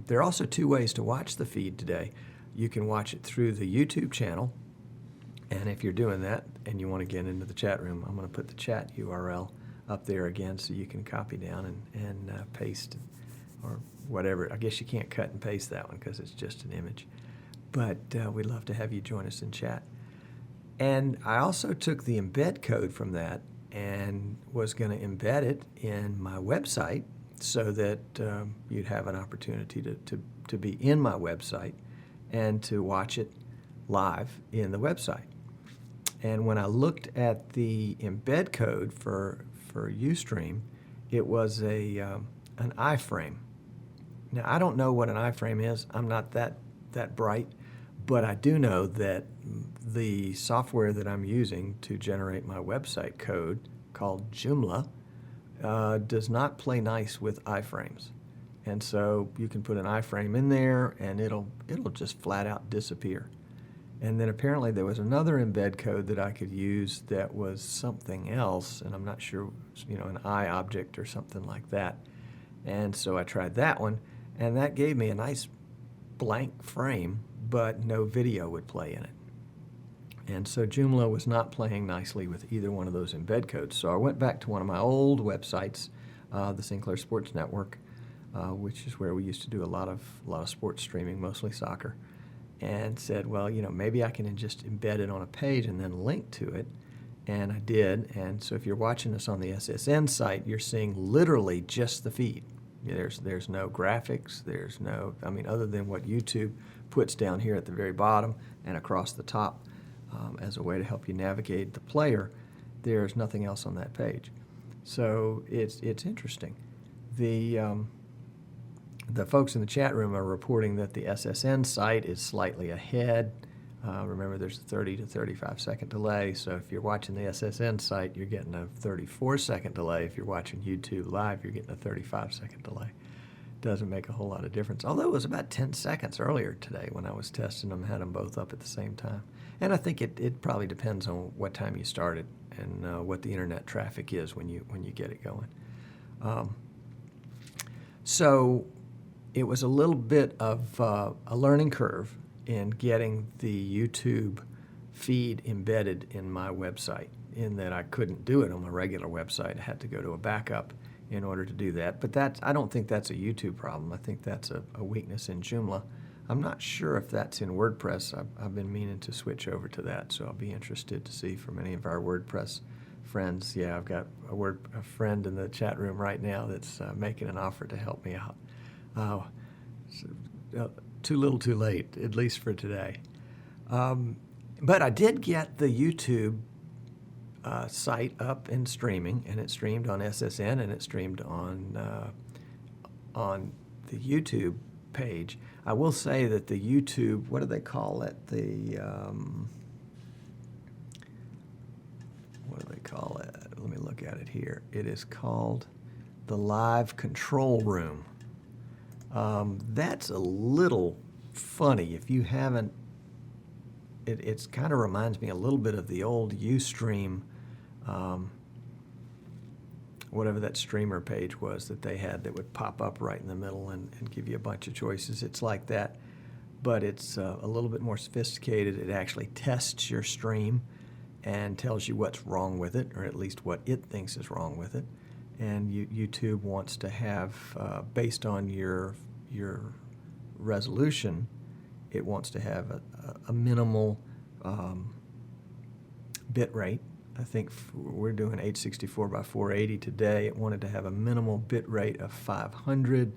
There are also two ways to watch the feed today. You can watch it through the YouTube channel, and if you're doing that and you want to get into the chat room, I'm going to put the chat URL up there again so you can copy down and paste or whatever. I guess you can't cut and paste that one because it's just an image. But we'd love to have you join us in chat. And I also took the embed code from that and was going to embed it in my website so that you'd have an opportunity to be in my website and to watch it live in the website. And when I looked at the embed code for Ustream, it was an iframe. Now, I don't know what an iframe is. I'm not that bright, but I do know that the software that I'm using to generate my website code, called Joomla, does not play nice with iframes. And so you can put an iframe in there and it'll just flat out disappear. And then apparently there was another embed code that I could use that was something else, and I'm not sure, an I object or something like that. And so I tried that one, and that gave me a nice blank frame, but no video would play in it. And so Joomla was not playing nicely with either one of those embed codes. So I went back to one of my old websites, the Sinclair Sports Network, which is where we used to do a lot of sports streaming, mostly soccer, and said, well, maybe I can just embed it on a page and then link to it. And I did. And so if you're watching this on the SSN site, you're seeing literally just the feed. There's no graphics. There's no, other than what YouTube puts down here at the very bottom and across the top as a way to help you navigate the player, there's nothing else on that page. So it's interesting. The folks in the chat room are reporting that the SSN site is slightly ahead. Remember, there's a 30 to 35 second delay, so if you're watching the SSN site, you're getting a 34 second delay. If you're watching YouTube Live, you're getting a 35 second delay. Doesn't make a whole lot of difference, although it was about 10 seconds earlier today when I was testing them, had them both up at the same time. And I think it probably depends on what time you started and what the internet traffic is when you get it going. So it was a little bit of a learning curve in getting the YouTube feed embedded in my website, in that I couldn't do it on my regular website. I had to go to a backup in order to do that. But I don't think that's a YouTube problem. I think that's a weakness in Joomla. I'm not sure if that's in WordPress. I've been meaning to switch over to that, so I'll be interested to see from any of our WordPress friends. Yeah, I've got a friend in the chat room right now that's making an offer to help me out. Too little too late, at least for today. But I did get the YouTube site up and streaming, and it streamed on SSN, and it streamed on the YouTube page. I will say that the YouTube, what do they call it? What do they call it? Let me look at it here. It is called the Live Control Room. That's a little funny. If you haven't, it kind of reminds me a little bit of the old Ustream, whatever that streamer page was that they had that would pop up right in the middle and give you a bunch of choices. It's like that, but it's a little bit more sophisticated. It actually tests your stream and tells you what's wrong with it, or at least what it thinks is wrong with it. And YouTube wants to have, based on your resolution, it wants to have a minimal bit rate. I think we're doing 864 by 480 today. It wanted to have a minimal bit rate of 500,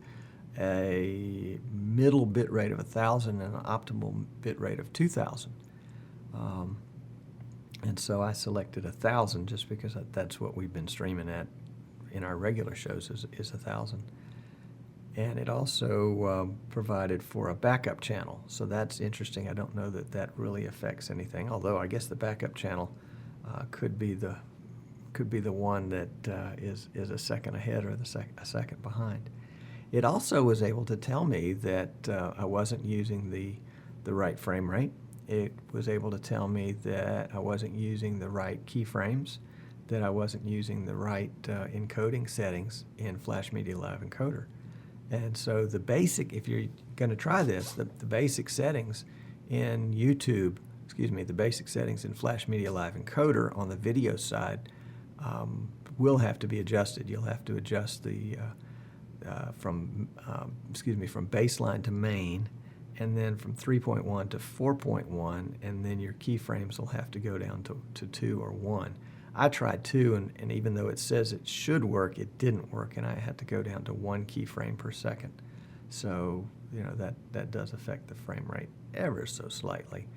a middle bit rate of 1,000, and an optimal bit rate of 2,000. And so I selected 1,000 just because that's what we've been streaming at in our regular shows is 1,000. And it also provided for a backup channel. So that's interesting. I don't know that that really affects anything, although I guess the backup channel could be the one that is a second ahead or a second behind. It also was able to tell me that I wasn't using the right frame rate. It was able to tell me that I wasn't using the right keyframes, that I wasn't using the right encoding settings in Flash Media Live Encoder. And so the basic, if you're going to try this, the basic settings in YouTube, the basic settings in Flash Media Live Encoder on the video side will have to be adjusted. You'll have to adjust the from baseline to main, and then from 3.1 to 4.1, and then your keyframes will have to go down to 2 or 1. I tried 2, and even though it says it should work, it didn't work, and I had to go down to 1 keyframe per second. So, that does affect the frame rate ever so slightly.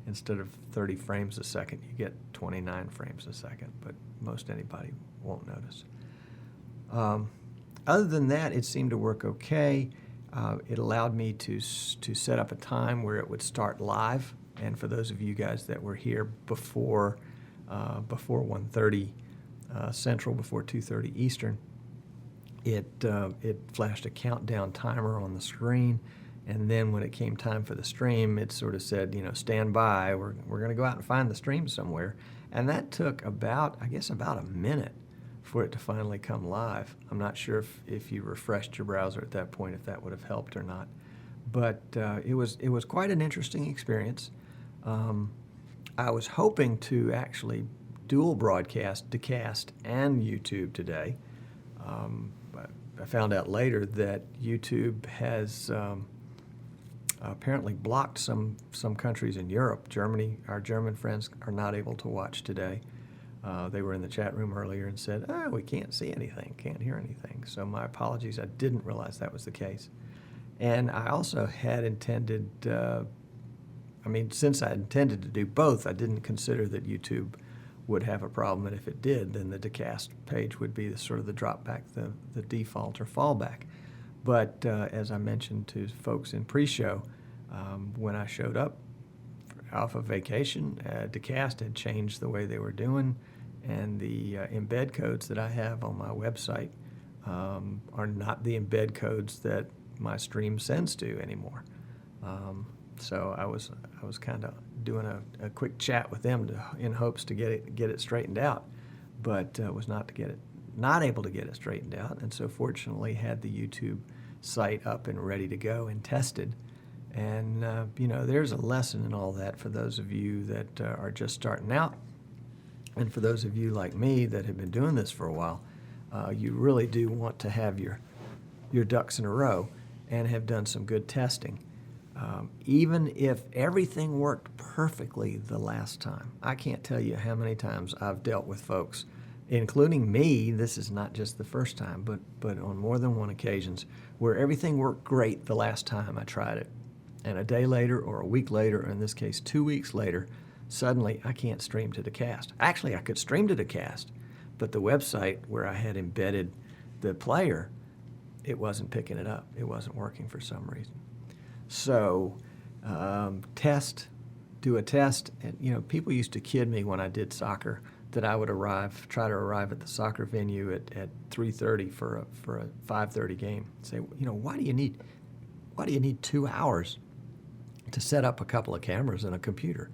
Instead of 30 frames a second, you get 29 frames a second, but most anybody won't notice. Other than that, it seemed to work okay. It allowed me to set up a time where it would start live, and for those of you guys that were here before 1:30 Central, before 2:30 Eastern, it flashed a countdown timer on the screen, and then when it came time for the stream, it sort of said, stand by, we're going to go out and find the stream somewhere. And that took about a minute for it to finally come live. I'm not sure if you refreshed your browser at that point, if that would have helped or not. But it was quite an interesting experience. I was hoping to actually dual broadcast Decast and YouTube today. But I found out later that YouTube has apparently blocked some countries in Europe. Germany, our German friends are not able to watch today. They were in the chat room earlier and said, we can't see anything, can't hear anything. So my apologies, I didn't realize that was the case. And I also had intended, since I intended to do both, I didn't consider that YouTube would have a problem, and if it did, then the Decast page would be the drop back, the default or fallback. But as I mentioned to folks in pre-show, when I showed up off of vacation, Decast had changed the way they were doing, and the embed codes that I have on my website are not the embed codes that my stream sends to anymore. So I was kind of doing a quick chat with them in hopes to get it straightened out, but was not able to get it straightened out. And so fortunately had the YouTube site up and ready to go and tested. And there's a lesson in all that for those of you that are just starting out, and for those of you like me that have been doing this for a while. You really do want to have your ducks in a row and have done some good testing. Even if everything worked perfectly the last time, I can't tell you how many times I've dealt with folks, including me. This is not just the first time, but on more than one occasions where everything worked great the last time I tried it. And a day later or a week later, or in this case 2 weeks later, suddenly I can't stream to Decast. Actually, I could stream to Decast, but the website where I had embedded the player, it wasn't picking it up. It wasn't working for some reason. So do a test. And, people used to kid me when I did soccer that I would try to arrive at the soccer venue at 3:30 for a 5:30 game. Say, why do you need 2 hours to set up a couple of cameras and a computer?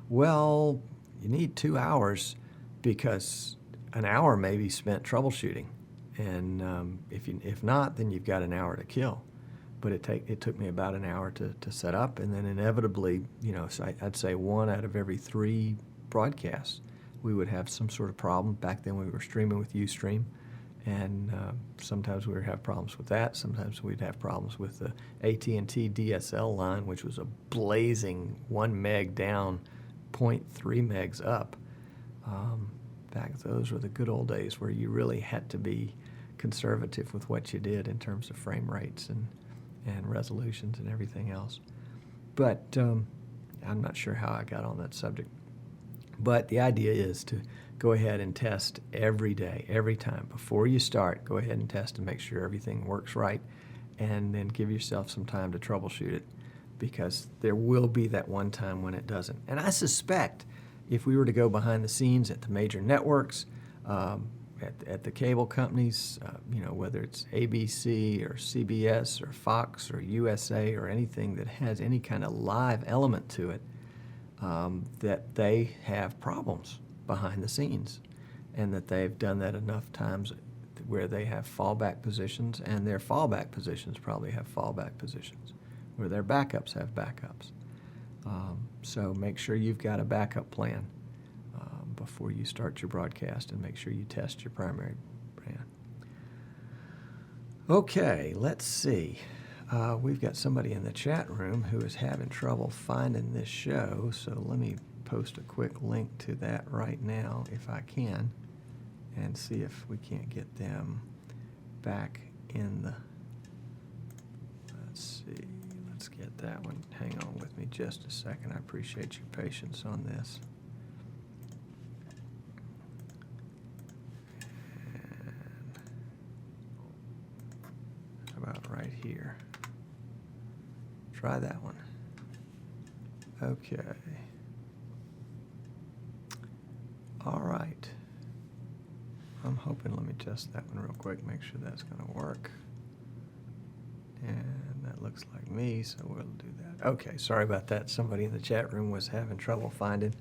Well, you need 2 hours because an hour may be spent troubleshooting, and if not, then you've got an hour to kill. But it took me about an hour to set up, and then inevitably, so I'd say 1 out of every 3 broadcasts, we would have some sort of problem. Back then we were streaming with Ustream, and sometimes we would have problems with that. Sometimes we'd have problems with the AT&T DSL line, which was a blazing 1 meg down, 0.3 megs up. Those were the good old days where you really had to be conservative with what you did in terms of frame rates and resolutions and everything else. But I'm not sure how I got on that subject. But the idea is to go ahead and test every day, every time. Before you start, go ahead and test and make sure everything works right. and then give yourself some time to troubleshoot it, because there will be that one time when it doesn't. And I suspect if we were to go behind the scenes at the major networks, at the cable companies, whether it's ABC or CBS or Fox or USA or anything that has any kind of live element to it, that they have problems behind the scenes, and that they've done that enough times where they have fallback positions, and their fallback positions probably have fallback positions, where their backups have backups. So make sure you've got a backup plan before you start your broadcast, and make sure you test your primary brand. Okay, let's see. We've got somebody in the chat room who is having trouble finding this show, so let me post a quick link to that right now if I can, and see if we can't get them back in the... Let's see. Let's get that one. Hang on with me just a second. I appreciate your patience on this. About right here. Try that one. Okay. All right. I'm hoping, let me test that one real quick, make sure that's going to work. And that looks like me, so we'll do that. Okay, sorry about that. Somebody in the chat room was having trouble finding,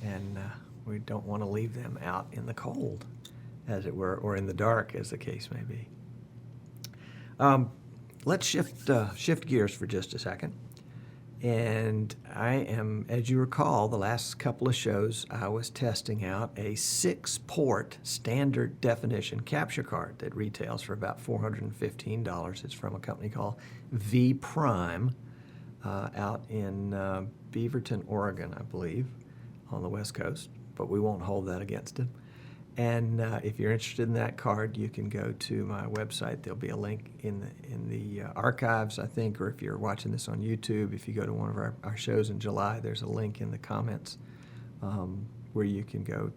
and we don't want to leave them out in the cold, as it were, or in the dark, as the case may be. Let's shift gears for just a second. And I am, as you recall, the last couple of shows, I was testing out a 6-port standard definition capture card that retails for about $415. It's from a company called VPrime out in Beaverton, Oregon, I believe, on the West Coast. But we won't hold that against it. And if you're interested in that card, you can go to my website. There'll be a link in the archives, I think, or if you're watching this on YouTube, if you go to one of our shows in July, there's a link in the comments where you can go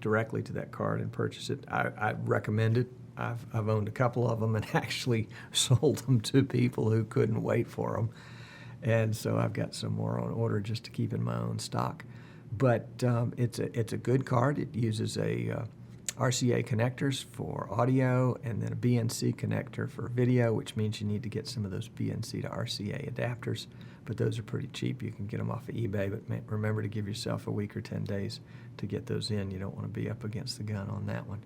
directly to that card and purchase it. I recommend it. I've owned a couple of them and actually sold them to people who couldn't wait for them. And so I've got some more on order just to keep in my own stock. But it's a good card. It uses a RCA connectors for audio, and then a BNC connector for video, which means you need to get some of those BNC to RCA adapters. But those are pretty cheap. You can get them off of eBay, but remember to give yourself a week or 10 days to get those in. You don't want to be up against the gun on that one.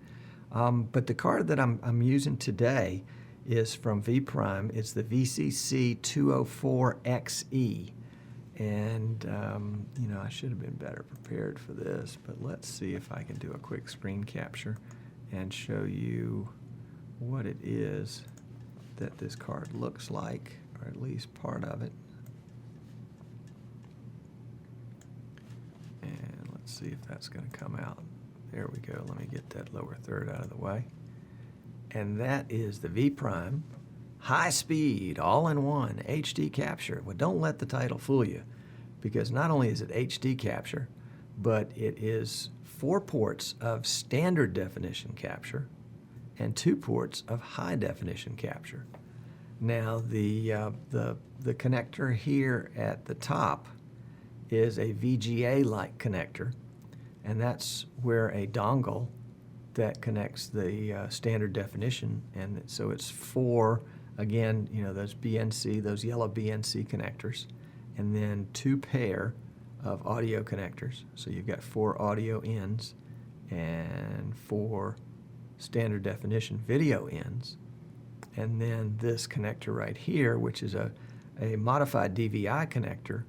But the card that I'm using today is from VPrime. It's the VCC 204XE. And, I should have been better prepared for this, but let's see if I can do a quick screen capture and show you what it is that this card looks like, or at least part of it. And let's see if that's going to come out. There we go. Let me get that lower third out of the way. And that is the VPrime high speed, all-in-one HD capture. Well, don't let the title fool you, because not only is it HD capture, but it is 4 ports of standard definition capture and 2 ports of high definition capture. Now, the connector here at the top is a VGA-like connector, and that's where a dongle that connects the standard definition, and so it's 4. Again, those BNC, those yellow BNC connectors, and then 2 pair of audio connectors. So you've got 4 audio ends and 4 standard definition video ends. And then this connector right here, which is a modified DVI connector,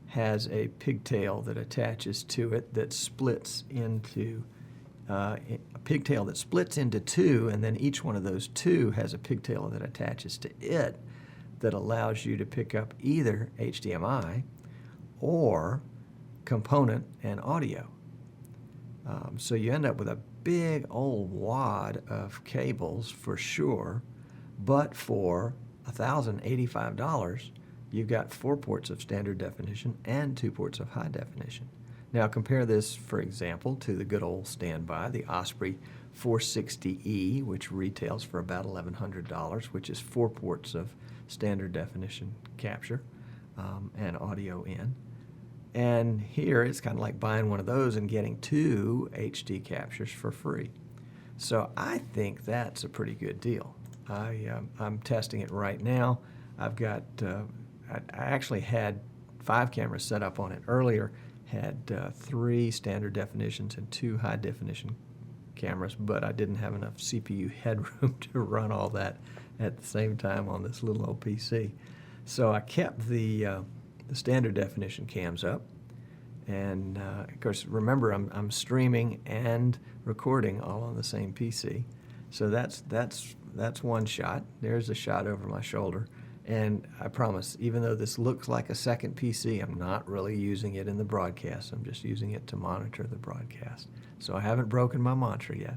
has a pigtail that attaches to it that splits into a pigtail that splits into 2, and then each one of those 2 has a pigtail that attaches to it that allows you to pick up either HDMI or component and audio. So you end up with a big old wad of cables for sure, but for $1,085, you've got 4 ports of standard definition and 2 ports of high definition. Now compare this, for example, to the good old standby, the Osprey 460E, which retails for about $1,100, which is 4 ports of standard definition capture and audio in. And here it's kind of like buying one of those and getting 2 HD captures for free. So I think that's a pretty good deal. I'm testing it right now. I've got, I actually had 5 cameras set up on it earlier, had 3 standard definitions and 2 high definition cameras, but I didn't have enough CPU headroom to run all that at the same time on this little old PC. So I kept the standard definition cams up, and of course, remember I'm streaming and recording all on the same PC. So that's one shot. There's a shot over my shoulder. And I promise, even though this looks like a second PC, I'm not really using it in the broadcast. I'm just using it to monitor the broadcast. So I haven't broken my mantra yet.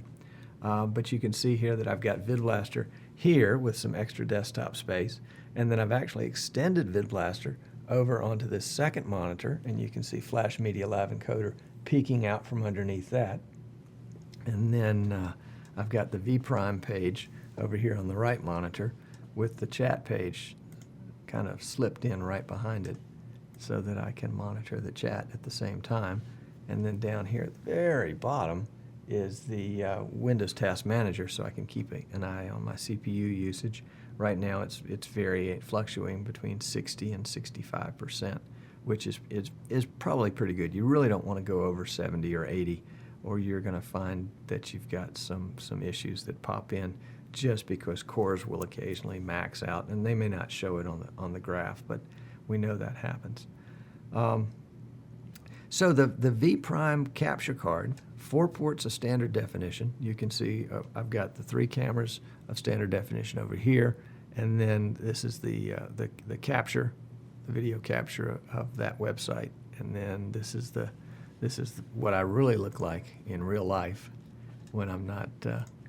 But you can see here that I've got VidBlaster here with some extra desktop space. And then I've actually extended VidBlaster over onto this second monitor. And you can see Flash Media Live Encoder peeking out from underneath that. And then I've got the V' page over here on the right monitor with the chat page kind of slipped in right behind it so that I can monitor the chat at the same time. And then down here at the very bottom is the Windows Task Manager, so I can keep an eye on my CPU usage. Right now it's fluctuating between 60 and 65%, which is probably pretty good. You really don't want to go over 70 or 80, or you're going to find that you've got some issues that pop in just because cores will occasionally max out, and they may not show it on the graph, but we know that happens. So the V' capture card, 4 ports of standard definition. You can see I've got the 3 cameras of standard definition over here, and then this is the capture, the video capture of that website, and then this is what I really look like in real life when I'm not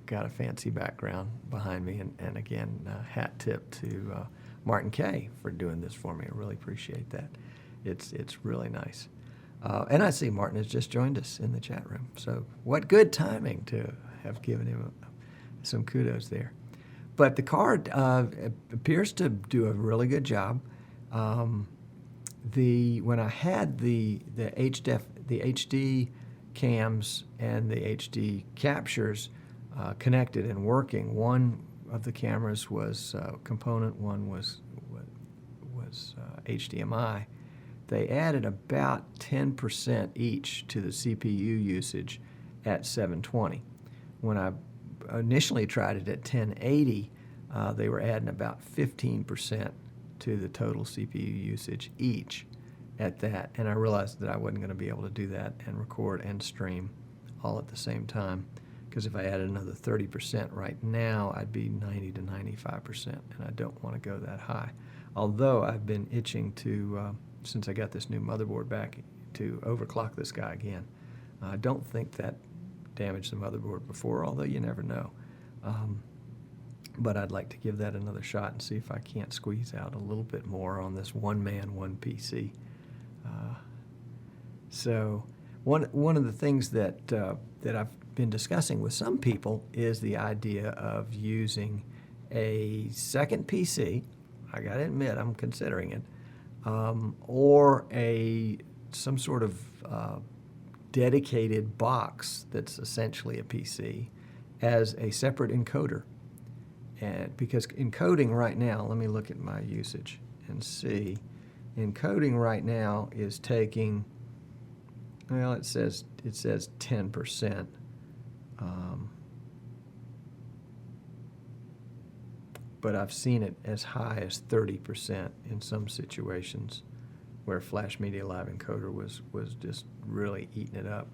got a fancy background behind me. And again, hat tip to Martin Kay for doing this for me. I really appreciate that. It's really nice. And I see Martin has just joined us in the chat room. So what good timing to have given him some kudos there. But the card appears to do a really good job. When I had the HD cams and the HD captures connected and working, one of the cameras was component, one was HDMI. They added about 10% each to the CPU usage at 720. When I initially tried it at 1080, they were adding about 15% to the total CPU usage each at that, and I realized that I wasn't going to be able to do that and record and stream all at the same time, because if I added another 30% right now, I'd be 90 to 95%, and I don't want to go that high. Although I've been itching to, since I got this new motherboard back, to overclock this guy again. I don't think that damaged the motherboard before, although you never know. But I'd like to give that another shot and see if I can't squeeze out a little bit more on this one-man, one PC. So one of the things that I've been discussing with some people is the idea of using a second PC. I got to admit, I'm considering it, or some sort of dedicated box that's essentially a PC as a separate encoder. And because encoding right now, let me look at my usage and see. Encoding right now is taking, well, it says 10%. But I've seen it as high as 30% in some situations where Flash Media Live Encoder was just really eating it up.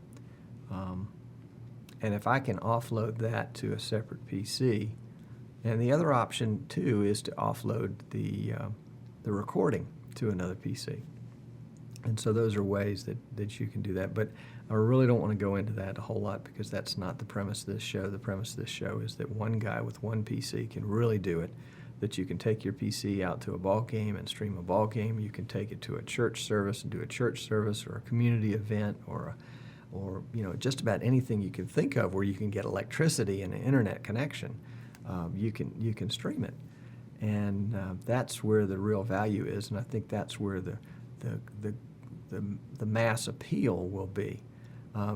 And if I can offload that to a separate PC, and the other option too is to offload the recording to another PC. And so those are ways that you can do that. But I really don't want to go into that a whole lot because that's not the premise of this show. The premise of this show is that one guy with one PC can really do it, that you can take your PC out to a ball game and stream a ball game. You can take it to a church service and do a church service, or a community event, or or just about anything you can think of where you can get electricity and an internet connection, you can stream it, and that's where the real value is, and I think that's where the mass appeal will be.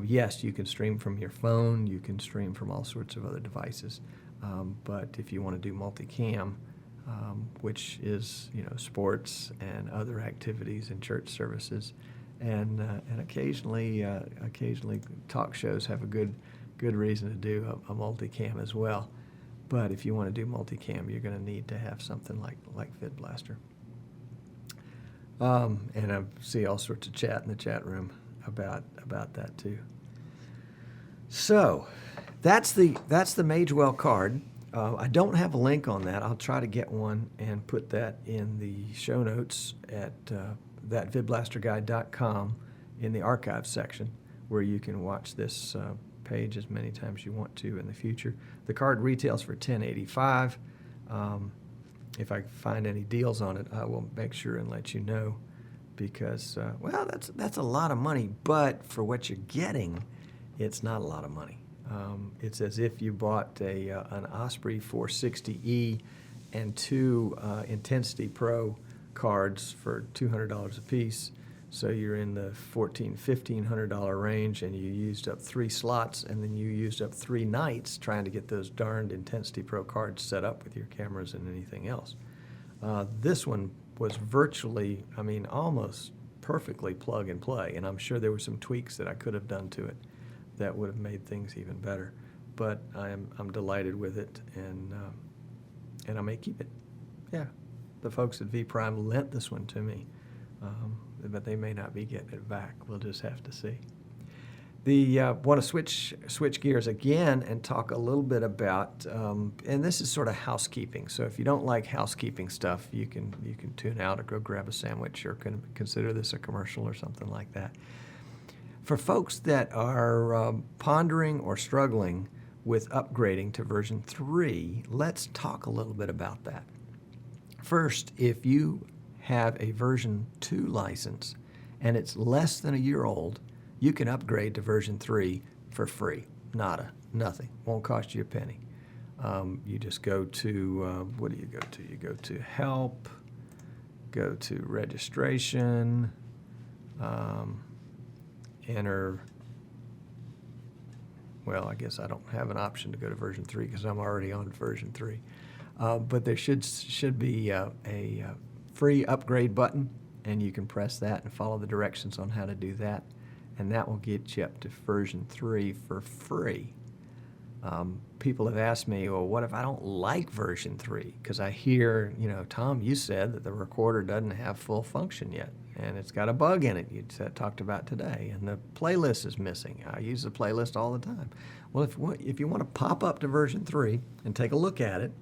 Yes, you can stream from your phone, you can stream from all sorts of other devices, but if you want to do multicam, which is sports and other activities and church services, and occasionally talk shows have a good reason to do a multicam as well. But if you want to do multicam, you're going to need to have something like VidBlaster. And I see all sorts of chat in the chat room about that too. So that's the Magewell card. I don't have a link on that. I'll try to get one and put that in the show notes at thatvidblasterguy.com in the archive section, where you can watch this page as many times as you want to in the future. The card retails for $10.85. If I find any deals on it, I will make sure and let you know, because well, that's a lot of money, but for what you're getting, it's not a lot of money. It's as if you bought an Osprey 460E and two Intensity Pro cards for $200 a piece. So you're in the $1,500 range, and you used up 3 slots, and then you used up 3 nights trying to get those darned Intensity Pro cards set up with your cameras and anything else. This one was virtually, almost perfectly plug and play, and I'm sure there were some tweaks that I could have done to it that would have made things even better. But I'm delighted with it, and I may keep it. Yeah, the folks at V Prime lent this one to me, but they may not be getting it back. We'll just have to see. Want to switch gears again and talk a little bit about, and this is sort of housekeeping. So if you don't like housekeeping stuff, you can tune out or go grab a sandwich, or consider this a commercial or something like that. For folks that are pondering or struggling with upgrading to version 3, let's talk a little bit about that. First, if you have a version 2 license and it's less than a year old, you can upgrade to version 3 for free. Nothing. Won't cost you a penny. You just go to, what do you go to? You go to Help, go to Registration, enter, well, I guess I don't have an option to go to version 3 because I'm already on version 3. But there should be a free upgrade button, and you can press that and follow the directions on how to do that, and that will get you up to version 3 for free. People have asked me, well, what if I don't like version 3? Because I hear, Tom, you said that the recorder doesn't have full function yet, and it's got a bug in it you talked about today, and the playlist is missing. I use the playlist all the time. Well, if you want to pop up to version 3 and take a look at it,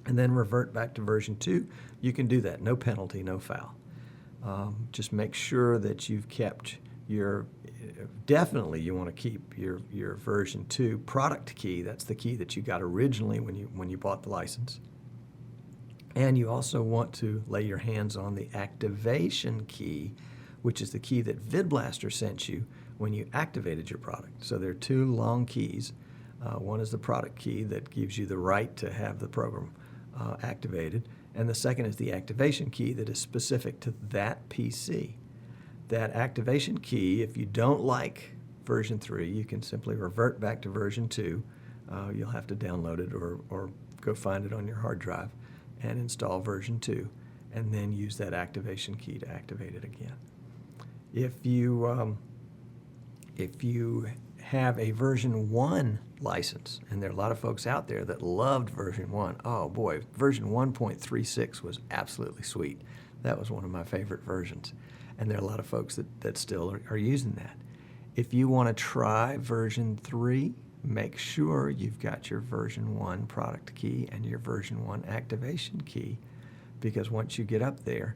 and then revert back to version 2, you can do that. No penalty, no foul. Just make sure that you've kept definitely you want to keep your version 2 product key. That's the key that you got originally when you bought the license. And you also want to lay your hands on the activation key, which is the key that VidBlaster sent you when you activated your product. So there are 2 long keys. One is the product key that gives you the right to have the program activated, and the second is the activation key that is specific to that PC. That activation key, if you don't like version 3, you can simply revert back to version 2. You'll have to download it or go find it on your hard drive and install version 2, and then use that activation key to activate it again. If you have a version 1 license, and there are a lot of folks out there that loved version 1. Oh boy, version 1.36 was absolutely sweet. That was one of my favorite versions. And there are a lot of folks that still are using that. If you want to try version 3, make sure you've got your version 1 product key and your version 1 activation key, because once you get up there,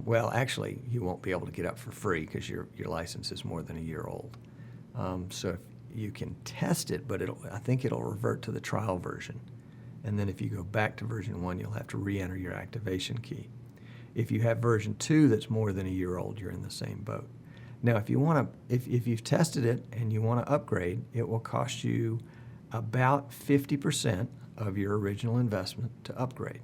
well, actually, you won't be able to get up for free because your license is more than a year old. So if you can test it, but I think it'll revert to the trial version. And then if you go back to version 1, you'll have to re-enter your activation key. If you have version 2 that's more than a year old, you're in the same boat. Now, if you want to, if you've tested it and you want to upgrade, it will cost you about 50% of your original investment to upgrade.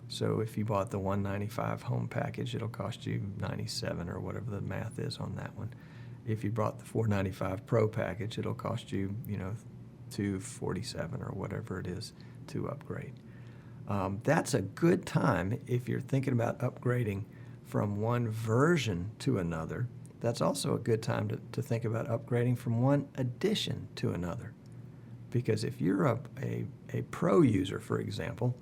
So if you bought the $195 home package, it'll cost you $97 or whatever the math is on that one. If you bought the $495 Pro package, it'll cost you, $247 or whatever it is to upgrade. That's a good time if you're thinking about upgrading from one version to another. That's also a good time to think about upgrading from one edition to another. Because if you're a Pro user, for example,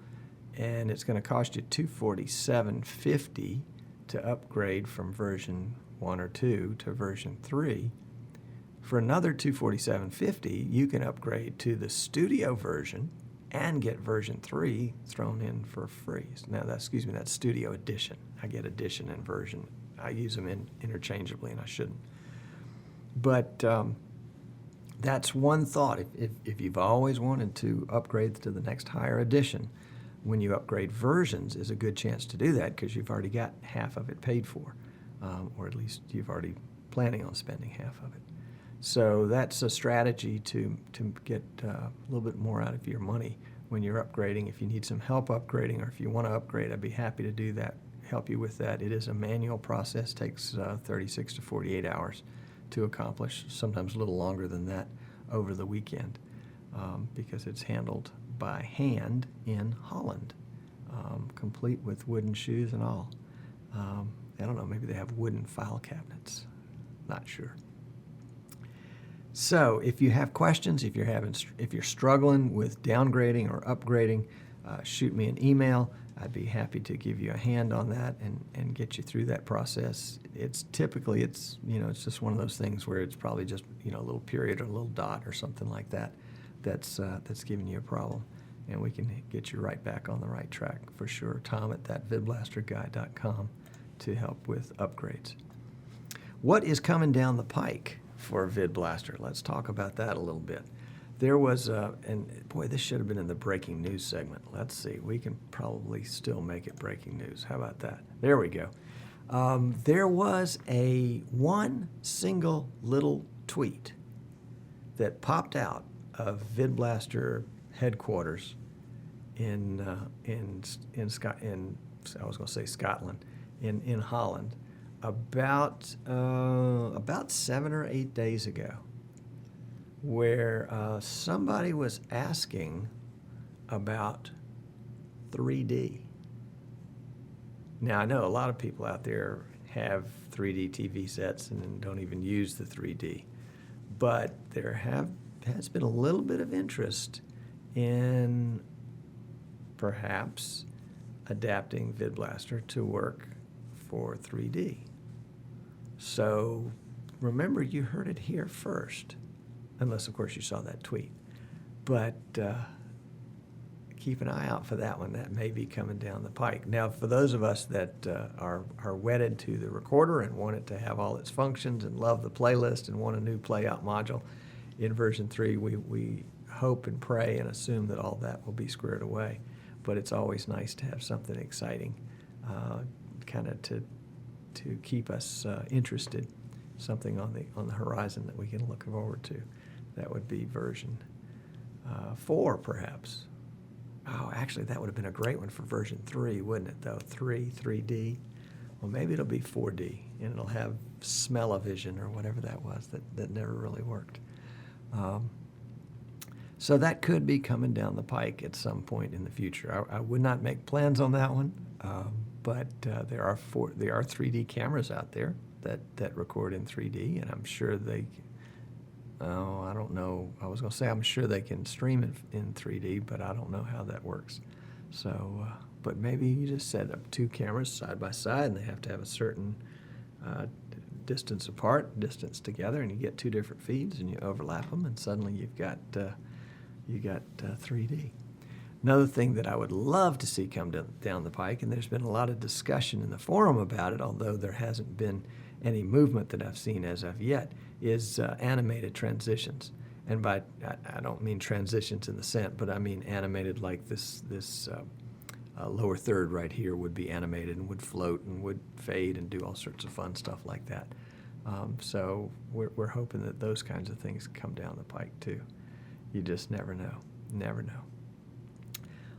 and it's going to cost you $247.50 to upgrade from version 1 or 2 to version 3, for another $247.50, you can upgrade to the studio version and get version 3 thrown in for free. Now, that's studio edition. I get edition and version. I use them interchangeably, and I shouldn't. But that's one thought. If you've always wanted to upgrade to the next higher edition, when you upgrade versions is a good chance to do that because you've already got half of it paid for, or at least you've already planning on spending half of it. So that's a strategy to get a little bit more out of your money when you're upgrading. If you need some help upgrading, or if you want to upgrade, I'd be happy to do that, help you with that. It is a manual process, takes 36 to 48 hours to accomplish, sometimes a little longer than that over the weekend, because it's handled by hand in Holland, complete with wooden shoes and all. I don't know, maybe they have wooden file cabinets, not sure. So if you have questions, if you're struggling with downgrading or upgrading, shoot me an email. I'd be happy to give you a hand on that and get you through that process. It's typically, it's just one of those things where it's probably just, a little period or a little dot or something like that that's giving you a problem. And we can get you right back on the right track for sure. Tom at thatvidblasterguy.com to help with upgrades. What is coming down the pike for VidBlaster? Let's talk about that a little bit. There was, and boy, this should have been in the breaking news segment. Let's see. We can probably still make it breaking news. How about that? There we go. There was one single little tweet that popped out of VidBlaster headquarters in Scotland, in Holland, about 7 or 8 days ago, where somebody was asking about 3D. Now, I know a lot of people out there have 3D TV sets and don't even use the 3D, but there has been a little bit of interest in perhaps adapting VidBlaster to work for 3D. So remember, you heard it here first, unless, of course, you saw that tweet. But keep an eye out for that one. That may be coming down the pike. Now, for those of us that are wedded to the recorder and want it to have all its functions and love the playlist and want a new playout module in version 3, we hope and pray and assume that all that will be squared away. But it's always nice to have something exciting kind of to keep us interested, something on the horizon that we can look forward to. That would be version 4, perhaps. Oh, actually, that would have been a great one for version 3, wouldn't it, though? 3D. Well, maybe it'll be 4D, and it'll have smell-o-vision or whatever that was that never really worked. So that could be coming down the pike at some point in the future. I would not make plans on that one, but there are 3D cameras out there that record in 3D, and I'm sure they. Oh, I don't know. I was going to say I'm sure they can stream it in 3D, but I don't know how that works. So, but maybe you just set up 2 cameras side by side, and they have to have a certain distance apart, distance together, and you get 2 different feeds, and you overlap them, and suddenly you've got 3D. Another thing that I would love to see come down the pike, and there's been a lot of discussion in the forum about it, although there hasn't been any movement that I've seen as of yet, is animated transitions. And by I don't mean transitions in the sense, but I mean animated like this lower third right here would be animated and would float and would fade and do all sorts of fun stuff like that. So we're hoping that those kinds of things come down the pike too. You just never know. Never know.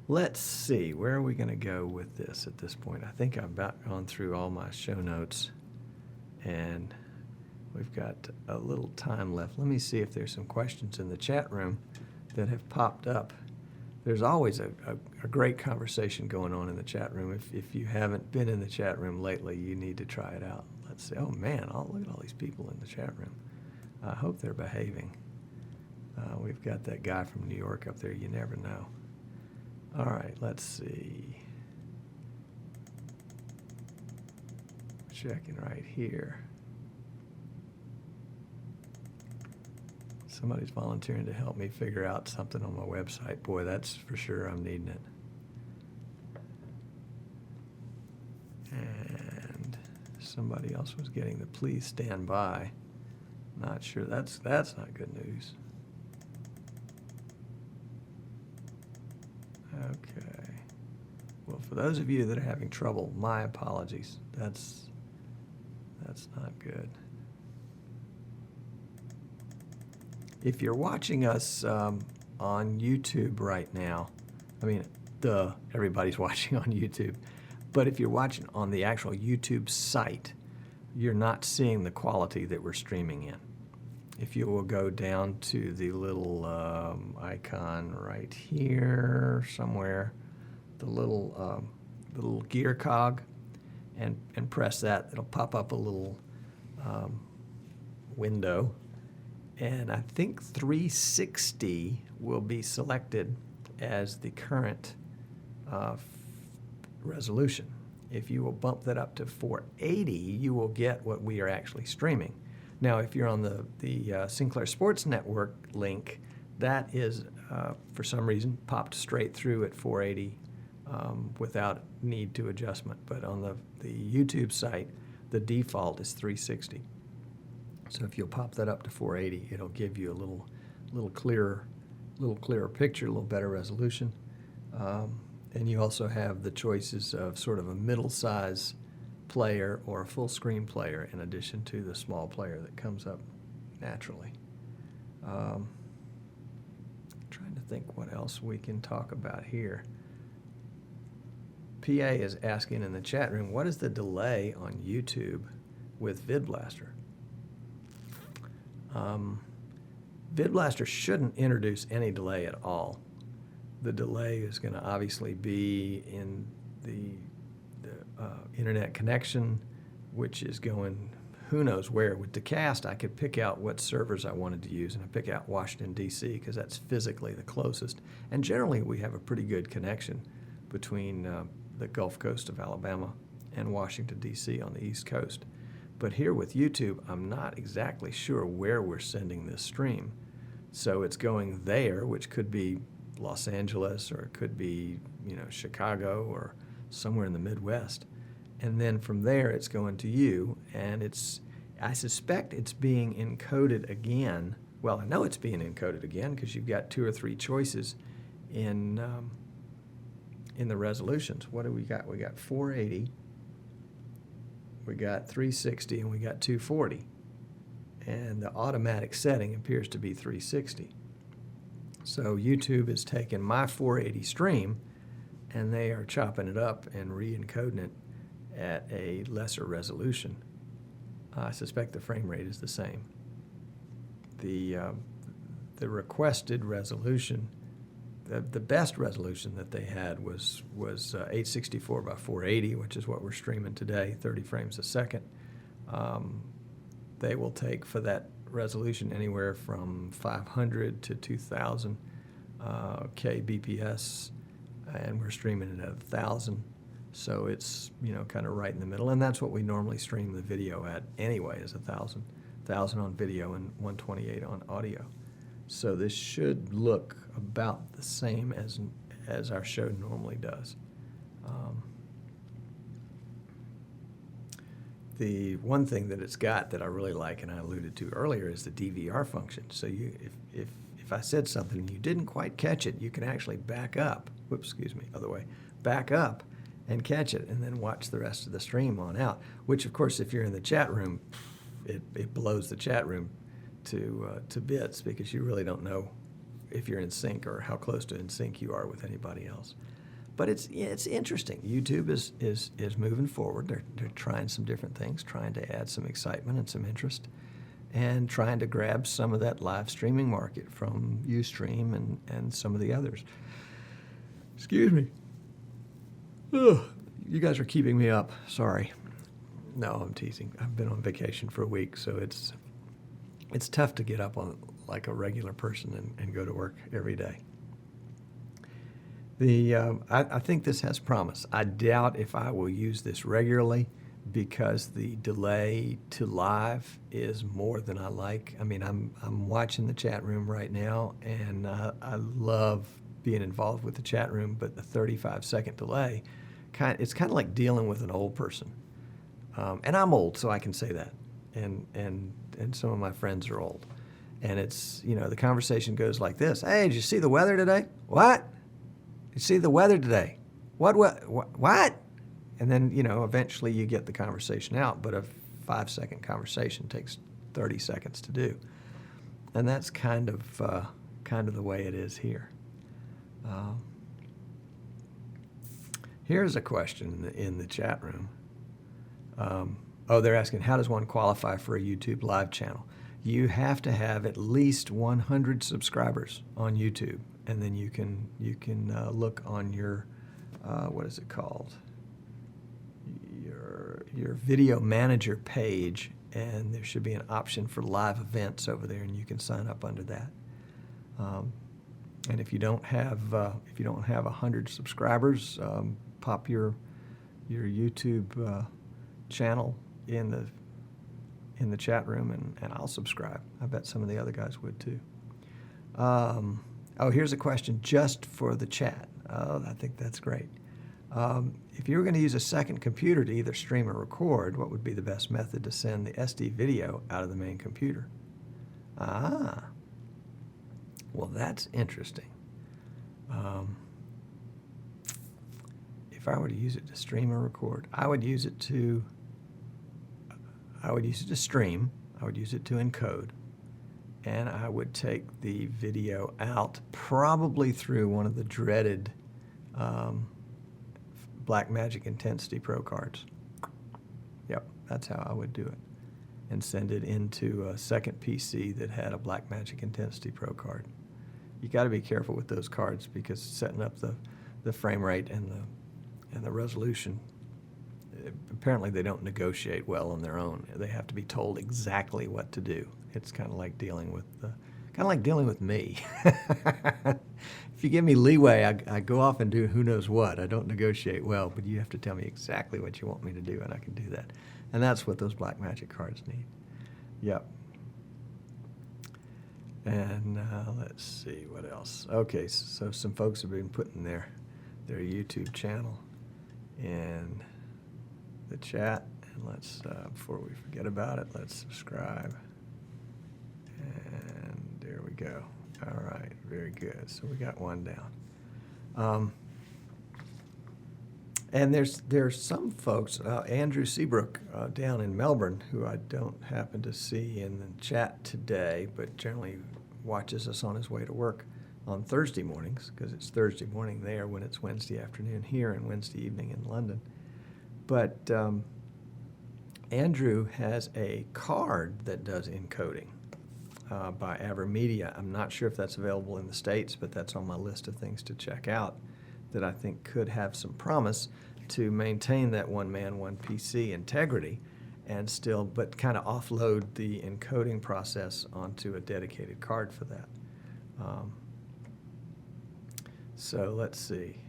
Let's see, where are we going to go with this at this point? I think I've about gone through all my show notes, and we've got a little time left. Let me see if there's some questions in the chat room that have popped up. There's always a great conversation going on in the chat room. If you haven't been in the chat room lately, you need to try it out. Let's see. Oh, man, look at all these people in the chat room. I hope they're behaving. We've got that guy from New York up there. You never know. All right, let's see. Checking right here. Somebody's volunteering to help me figure out something on my website. Boy, that's for sure. I'm needing it. And somebody else was getting the please stand by. Not sure. That's not good news. Okay. Well, for those of you that are having trouble, my apologies. That's not good. If you're watching us on YouTube right now, I mean, everybody's watching on YouTube, but if you're watching on the actual YouTube site, you're not seeing the quality that we're streaming in. If you will go down to the little icon right here somewhere, the little gear cog, and press that, it'll pop up a little window. And I think 360 will be selected as the current resolution. If you will bump that up to 480, you will get what we are actually streaming. Now, if you're on the Sinclair Sports Network link, that is, for some reason, popped straight through at 480 without need to adjustment. But on the YouTube site, the default is 360. So if you'll pop that up to 480, it'll give you a little clearer picture, a little better resolution. And you also have the choices of sort of a middle-size player or a full-screen player in addition to the small player that comes up naturally. Trying to think what else we can talk about here. PA is asking in the chat room, what is the delay on YouTube with VidBlaster? VidBlaster shouldn't introduce any delay at all. The delay is going to obviously be in the internet connection, which is going who knows where. With Decast, I could pick out what servers I wanted to use, and I pick out Washington, D.C., because that's physically the closest. And generally, we have a pretty good connection between the Gulf Coast of Alabama and Washington, D.C. on the East Coast. But here with YouTube, I'm not exactly sure where we're sending this stream. So it's going there, which could be Los Angeles, or it could be, Chicago, or somewhere in the Midwest. And then from there, it's going to you, and I suspect it's being encoded again. Well, I know it's being encoded again because you've got 2 or 3 choices in the resolutions. What do we got? We got 480, we got 360, and we got 240. And the automatic setting appears to be 360. So YouTube is taking my 480 stream, and they are chopping it up and re-encoding it at a lesser resolution. I suspect the frame rate is the same. The requested resolution, the best resolution that they had was 864 by 480, which is what we're streaming today, 30 frames a second. They will take for that resolution anywhere from 500 to 2,000 kbps, and we're streaming it at 1,000. So it's kind of right in the middle, and that's what we normally stream the video at anyway, is 1,000 on video and 128 on audio. So this should look about the same as our show normally does. The one thing that it's got that I really like, and I alluded to earlier, is the DVR function. So if I said something and you didn't quite catch it, you can actually back up. Whoops, excuse me, other way. Back up and catch it, and then watch the rest of the stream on out. Which, of course, if you're in the chat room, it blows the chat room to bits, because you really don't know if you're in sync or how close to in sync you are with anybody else. But it's interesting. YouTube is moving forward. They're trying some different things, trying to add some excitement and some interest, and trying to grab some of that live streaming market from Ustream and some of the others. Excuse me. Ugh, you guys are keeping me up. Sorry. No, I'm teasing. I've been on vacation for a week, so it's tough to get up on like a regular person and go to work every day. I think this has promise. I doubt if I will use this regularly, because the delay to live is more than I like. I mean, I'm watching the chat room right now, and I love being involved with the chat room, but the 35-second delay, it's kind of like dealing with an old person. And I'm old, so I can say that. And some of my friends are old. And it's, the conversation goes like this. Hey, did you see the weather today? What? You see the weather today? What? And then, eventually you get the conversation out, but a 5-second conversation takes 30 seconds to do. And that's kind of the way it is here. Here's a question in the chat room. They're asking, how does one qualify for a YouTube live channel? You have to have at least 100 subscribers on YouTube, and then you can look on your what is it called? Your video manager page, and there should be an option for live events over there, and you can sign up under that. And if you don't have 100 subscribers, pop your YouTube channel in the chat room, and I'll subscribe. I bet some of the other guys would too. Here's a question just for the chat. I think that's great. If you were going to use a second computer to either stream or record, what would be the best method to send the SD video out of the main computer? Well, that's interesting. If I were to use it to stream or record, I would use it to stream. I would use it to encode. And I would take the video out probably through one of the dreaded Blackmagic Intensity Pro cards. Yep, that's how I would do it. And send it into a second PC that had a Blackmagic Intensity Pro card. You got to be careful with those cards, because setting up the frame rate and the resolution, apparently they don't negotiate well on their own. They have to be told exactly what to do. It's kind of like dealing with me. If you give me leeway, I go off and do who knows what. I don't negotiate well, but you have to tell me exactly what you want me to do, and I can do that. And that's what those Blackmagic cards need. Yep. And let's see what else. Okay, so some folks have been putting their YouTube channel in the chat, and let's before we forget about it, let's subscribe. And there we go. All right, very good. So we got one down. And there's some folks, Andrew Seabrook down in Melbourne, who I don't happen to see in the chat today, but generally watches us on his way to work on Thursday mornings, because it's Thursday morning there when it's Wednesday afternoon here and Wednesday evening in London. But Andrew has a card that does encoding by AverMedia. I'm not sure if that's available in the States, but that's on my list of things to check out that I think could have some promise to maintain that one-man, one-PC integrity, and still, but kind of offload the encoding process onto a dedicated card for that. So let's see.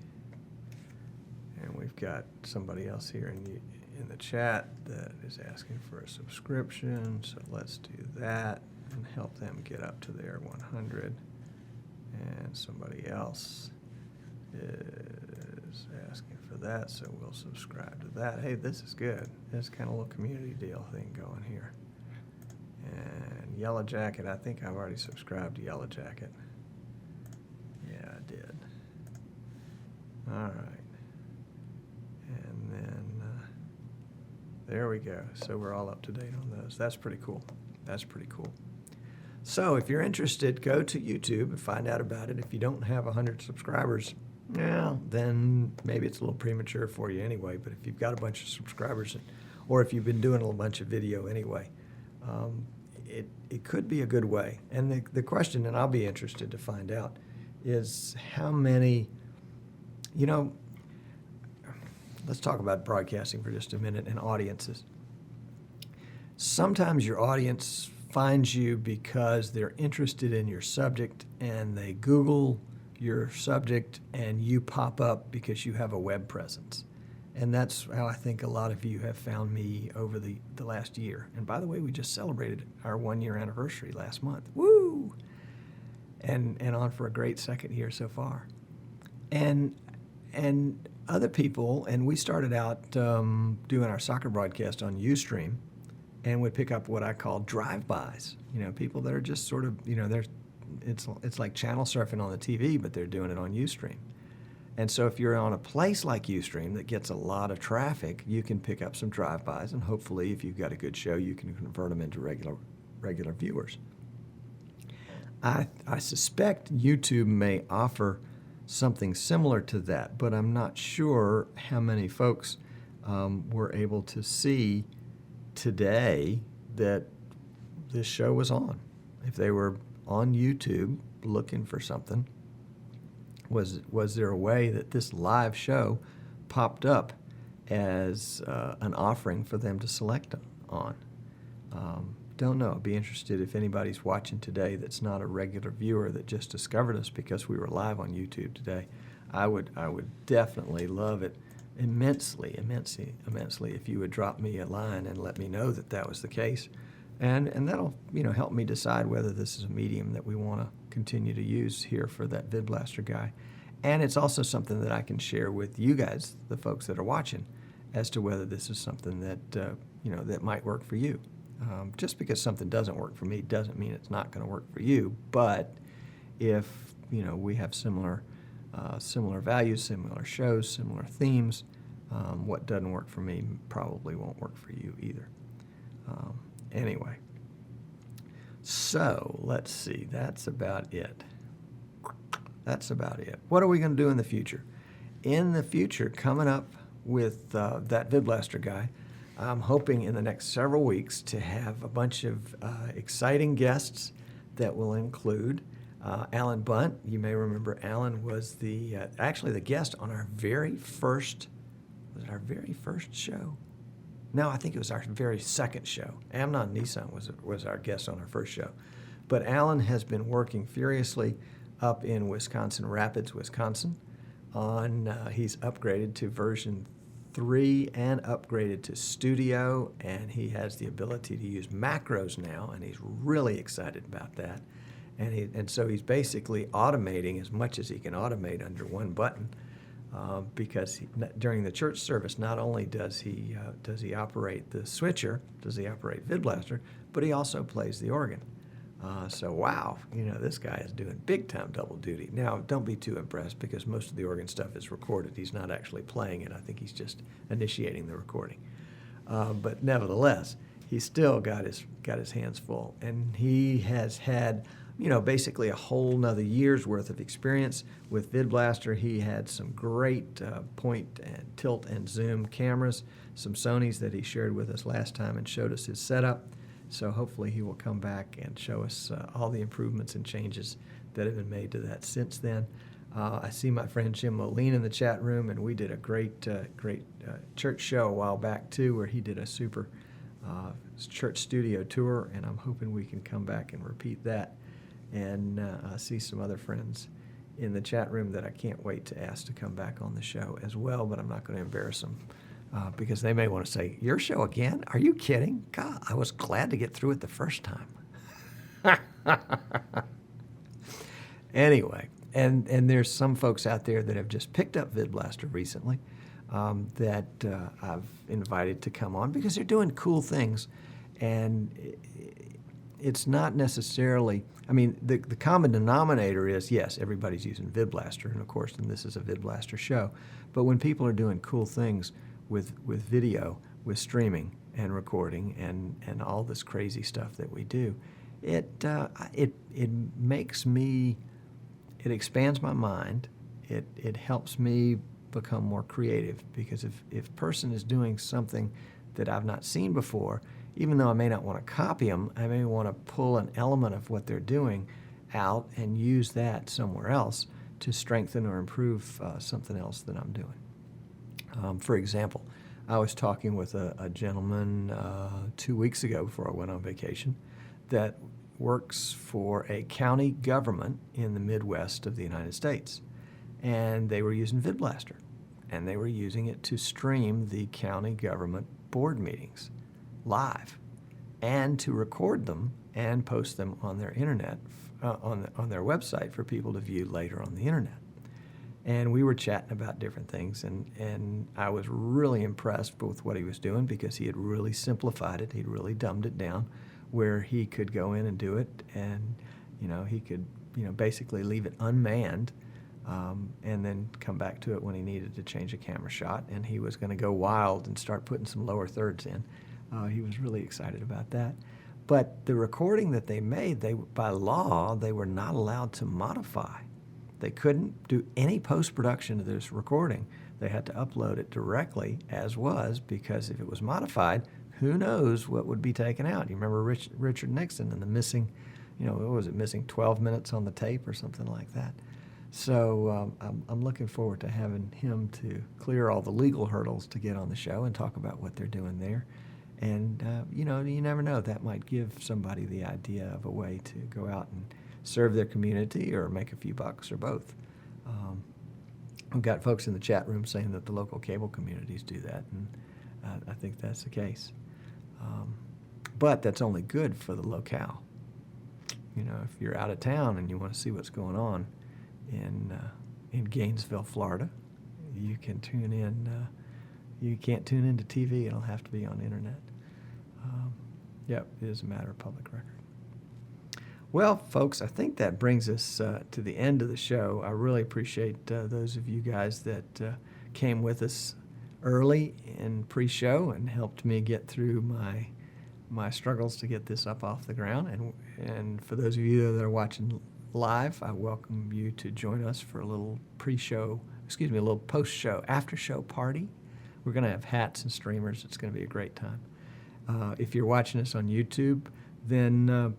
And we've got somebody else here in the chat that is asking for a subscription, so let's do that and help them get up to their 100. And somebody else is asking for that, so we'll subscribe to that. Hey, this is good. There's kind of a little community deal thing going here. And Yellow Jacket, I think I've already subscribed to Yellow Jacket. Yeah, I did. All right. And then There we go. So we're all up to date on those. That's pretty cool. That's pretty cool. So if you're interested, go to YouTube and find out about it. If you don't have 100 subscribers, well, then maybe it's a little premature for you anyway. But if you've got a bunch of subscribers, or if you've been doing a bunch of video anyway, it could be a good way. And the question, and I'll be interested to find out, is how many, let's talk about broadcasting for just a minute and audiences. Sometimes your audience finds you because they're interested in your subject and they Google your subject and you pop up because you have a web presence. And that's how I think a lot of you have found me over the last year. And by the way, we just celebrated our 1-year anniversary last month. Woo! And on for a great second year so far. And other people, and we started out doing our soccer broadcast on Ustream, and would pick up what I call drive-bys. People that are just sort of, it's like channel surfing on the TV, but they're doing it on Ustream. And so if you're on a place like Ustream that gets a lot of traffic, you can pick up some drive-bys, and hopefully, if you've got a good show, you can convert them into regular viewers. I suspect YouTube may offer something similar to that, but I'm not sure how many folks were able to see today that this show was on. If they were on YouTube looking for something, was there a way that this live show popped up as an offering for them to select on? Don't know. I'd be interested if anybody's watching today that's not a regular viewer that just discovered us because we were live on YouTube today. I would definitely love it immensely if you would drop me a line and let me know that was the case. And that'll help me decide whether this is a medium that we want to continue to use here for that VidBlaster guy. And it's also something that I can share with you guys, the folks that are watching, as to whether this is something that that might work for you. Just because something doesn't work for me doesn't mean it's not going to work for you. But if we have similar values, similar shows, similar themes, what doesn't work for me probably won't work for you either. Anyway, so let's see. That's about it. What are we going to do in the future? In the future, coming up with that VidBlaster guy, I'm hoping in the next several weeks to have a bunch of exciting guests that will include Alan Bunt. You may remember Alan was actually the guest on our very first, show? No, I think it was our very second show. Amnon Nissan was our guest on our first show. But Alan has been working furiously up in Wisconsin Rapids, Wisconsin. He's upgraded to version 3 and upgraded to Studio, and he has the ability to use macros now, and he's really excited about that. And so he's basically automating as much as he can automate under one button. Because during the church service, not only does he operate the switcher, does he operate VidBlaster, but he also plays the organ. So wow, this guy is doing big time double duty. Now, don't be too impressed because most of the organ stuff is recorded. He's not actually playing it. I think he's just initiating the recording. But nevertheless, he's still got his hands full, and he has had basically a whole nother year's worth of experience with VidBlaster. He had some great point and tilt and zoom cameras, some Sonys that he shared with us last time and showed us his setup. So hopefully he will come back and show us all the improvements and changes that have been made to that since then. I see my friend Jim Moline in the chat room, and we did a great church show a while back too, where he did a super church studio tour, and I'm hoping we can come back and repeat that. And I see some other friends in the chat room that I can't wait to ask to come back on the show as well, but I'm not going to embarrass them because they may want to say, "Your show again? Are you kidding? God, I was glad to get through it the first time." Anyway, and there's some folks out there that have just picked up VidBlaster recently that I've invited to come on because they're doing cool things, and it's not necessarily, the common denominator is, yes, everybody's using VidBlaster, and of course, then this is a VidBlaster show. But when people are doing cool things with video, with streaming and recording and all this crazy stuff that we do. It makes me, it expands my mind. It helps me become more creative, because if a person is doing something that I've not seen before, even though I may not want to copy them, I may want to pull an element of what they're doing out and use that somewhere else to strengthen or improve something else that I'm doing. For example, I was talking with a gentleman 2 weeks ago before I went on vacation that works for a county government in the Midwest of the United States. And they were using VidBlaster. And they were using it to stream the county government board meetings live and to record them and post them on their internet, on their website for people to view later on the internet. And we were chatting about different things, and I was really impressed with what he was doing, because he had really simplified it. He'd really dumbed it down where he could go in and do it, and he could basically leave it unmanned, and then come back to it when he needed to change a camera shot, and he was going to go wild and start putting some lower thirds in. He was really excited about that. But the recording that they made, by law, they were not allowed to modify. They couldn't do any post-production to this recording. They had to upload it directly as was, because if it was modified, who knows what would be taken out. You remember Richard Nixon and the missing, what was it, missing 12 minutes on the tape or something like that. So I'm looking forward to having him to clear all the legal hurdles to get on the show and talk about what they're doing there. And, you never know. That might give somebody the idea of a way to go out and serve their community or make a few bucks, or both. We've got folks in the chat room saying that the local cable communities do that, and I think that's the case. But that's only good for the locale. If you're out of town and you want to see what's going on in Gainesville, Florida, you can tune in. You can't tune into TV. It'll have to be on the internet. Yep, it is a matter of public record. Well, folks, I think that brings us to the end of the show. I really appreciate those of you guys that came with us early in pre-show and helped me get through my struggles to get this up off the ground. And for those of you that are watching live, I welcome you to join us for a little a little post-show, after-show party. We're going to have hats and streamers. It's going to be a great time. If you're watching us on YouTube, then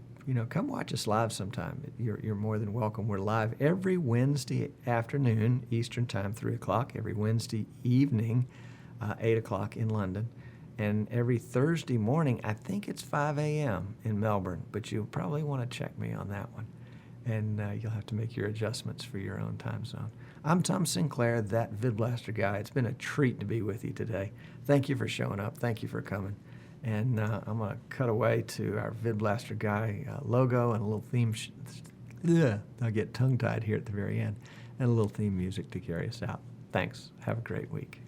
come watch us live sometime. You're more than welcome. We're live every Wednesday afternoon, Eastern Time, 3 o'clock, every Wednesday evening, 8 o'clock in London, and every Thursday morning, I think it's 5 a.m. in Melbourne, but you'll probably want to check me on that one, and you'll have to make your adjustments for your own time zone. I'm Tom Sinclair, that VidBlaster guy. It's been a treat to be with you today. Thank you for showing up. Thank you for coming. And I'm going to cut away to our VidBlaster Guy logo and a little theme. I'll get tongue-tied here at the very end. And a little theme music to carry us out. Thanks. Have a great week.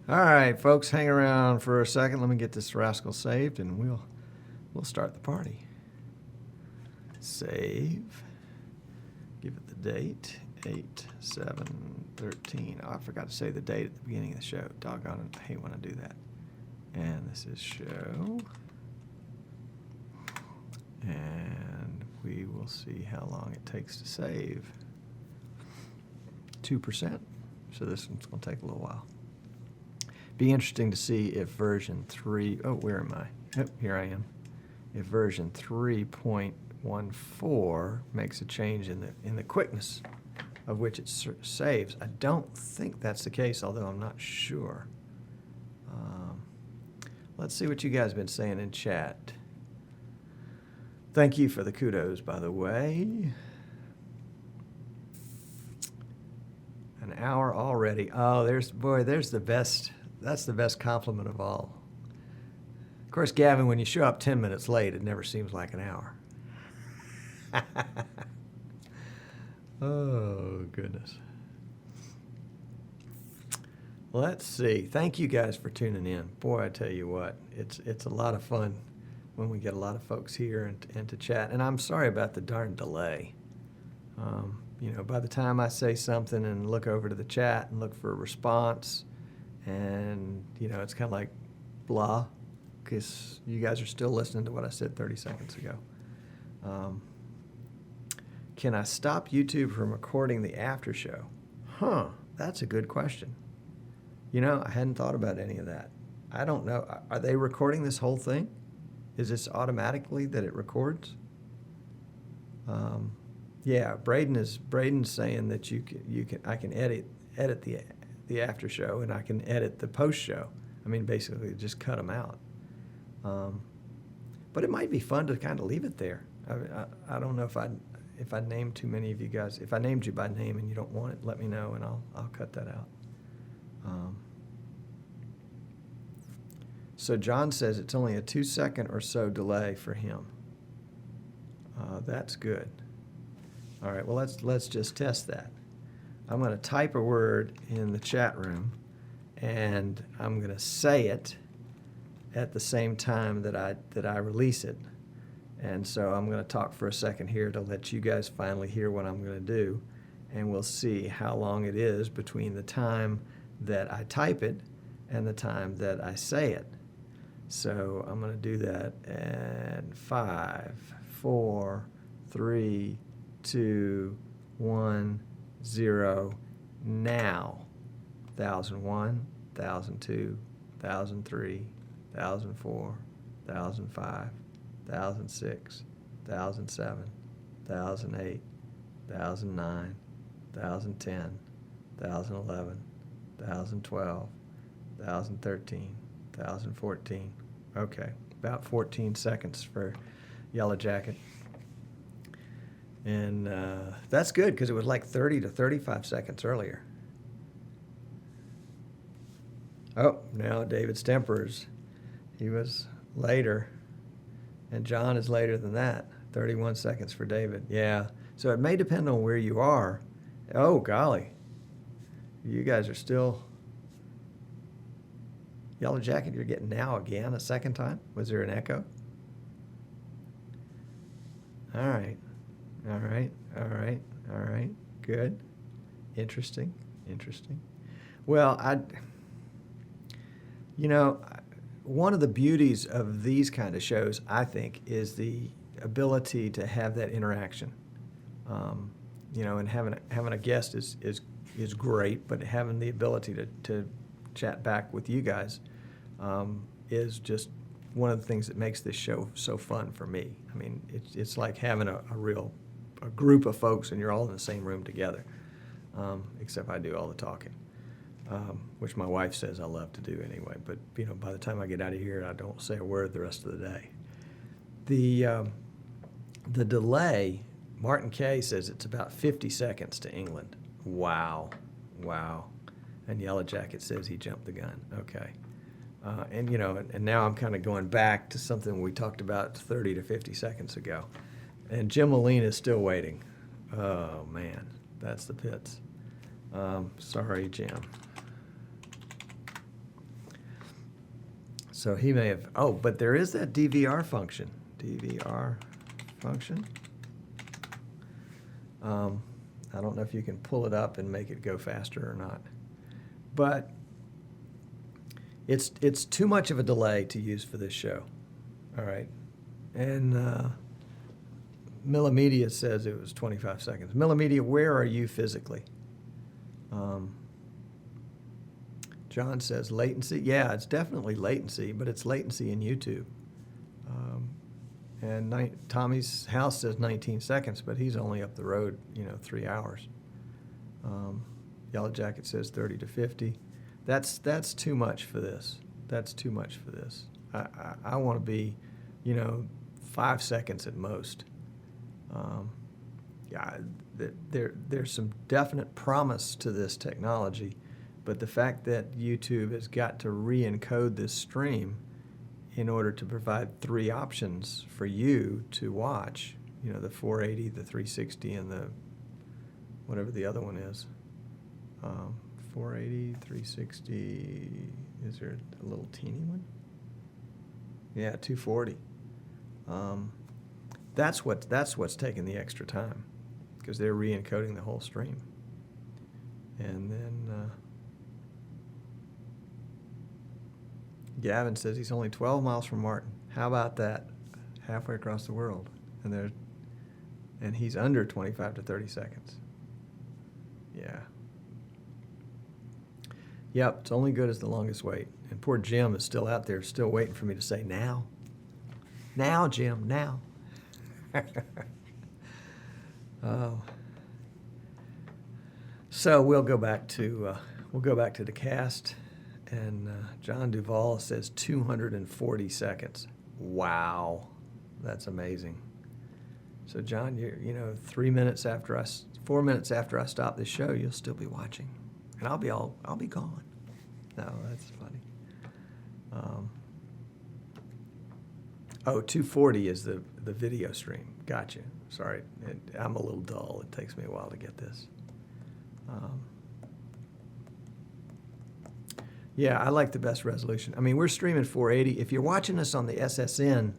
All right, folks, hang around for a second. Let me get this rascal saved, and we'll start the party. Save. Give it the date, 8/7/13. Oh, I forgot to say the date at the beginning of the show. Doggone it, I hate when I do that. And this is show. And we will see how long it takes to save. 2%. So this one's going to take a little while. Be interesting to see if version 3, where am I? Yep, here I am. If version 3.14 makes a change in the quickness of which it saves. I don't think that's the case, although I'm not sure. Let's see what you guys have been saying in chat. Thank you for the kudos, by the way. An hour already. Oh, there's the best. That's the best compliment of all. Of course, Gavin, when you show up 10 minutes late, it never seems like an hour. Oh, goodness. Let's see. Thank you guys for tuning in. Boy, I tell you what, it's a lot of fun when we get a lot of folks here and to chat. And I'm sorry about the darn delay. You know, by the time I say something and look over to the chat and look for a response, and, you know, it's kind of like blah, because you guys are still listening to what I said 30 seconds ago. Can I stop YouTube from recording the after show? Huh, that's a good question. You know, I hadn't thought about any of that. I don't know. Are they recording this whole thing? Is this automatically that it records? Yeah, Braden's saying that I can edit the after show, and I can edit the post show. I mean, basically just cut them out. But it might be fun to kind of leave it there. I don't know if I named too many of you guys. If I named you by name and you don't want it, let me know, and I'll cut that out. So John says it's only a 2-second or so delay for him. That's good. All right, well, let's just test that. I'm going to type a word in the chat room, and I'm going to say it at the same time that I release it. And so I'm going to talk for a second here to let you guys finally hear what I'm going to do, and we'll see how long it is between the time that I type it and the time that I say it. So I'm going to do that in 5, 4, 3, 2, 1, 0, now. 1001, 1002, 1003, 1004, 1005, 1006, 1007, 1008, 1009, 1010, 1011, 1012, 1013, 1014. Okay, about 14 seconds for Yellow Jacket. And that's good because it was like 30 to 35 seconds earlier. Oh, now David Stempers, he was later. And John is later than that, 31 seconds for David. Yeah, so it may depend on where you are. Oh, golly. You guys are still... Yellow Jacket, you're getting now again, a second time? Was there an echo? All right. All right, all right, all right, good. Interesting, interesting. Well, you know, one of the beauties of these kind of shows, I think, is the ability to have that interaction. You know, and having a guest is great, but having the ability to chat back with you guys is just one of the things that makes this show so fun for me. I mean, it's like having a group of folks and you're all in the same room together, except I do all the talking, which my wife says I love to do anyway. But, you know, by the time I get out of here, I don't say a word the rest of the day. The delay, Martin K says it's about 50 seconds to England. Wow. Wow. And Yellow Jacket says he jumped the gun. Okay. And, you know, and now I'm kind of going back to something we talked about 30 to 50 seconds ago. And Jim Molina is still waiting. Oh, man, that's the pits. Sorry, Jim. So he may have, oh, but there is that DVR function. DVR function. I don't know if you can pull it up and make it go faster or not. But it's too much of a delay to use for this show. All right. And Millimedia says it was 25 seconds. Millimedia, where are you physically? John says latency. Yeah, it's definitely latency, but it's latency in YouTube. And Tommy's house says 19 seconds, but he's only up the road, you know, 3 hours. Yellow Jacket says 30 to 50. That's too much for this. That's too much for this. I want to be, 5 seconds at most. Yeah, there's some definite promise to this technology, but the fact that YouTube has got to re-encode this stream in order to provide 3 options for you to watch, the 480, the 360, and the whatever the other one is. 480, 360, is there a little teeny one? Yeah, 240. That's what's taking the extra time, because they're re-encoding the whole stream. And then Gavin says he's only 12 miles from Martin. How about that? Halfway across the world. And he's under 25 to 30 seconds. Yeah. Yep, it's only good as the longest wait. And poor Jim is still out there, still waiting for me to say now. Now, Jim, now. Oh. So we'll go back to the cast, and John Duvall says 240 seconds. Wow, that's amazing. So John, you're 4 minutes after I stop this show, you'll still be watching, and I'll be gone. No, that's funny. 240 is the video stream. Gotcha. Sorry, I'm a little dull. It takes me a while to get this. Yeah, I like the best resolution. I mean, we're streaming 480. If you're watching us on the SSN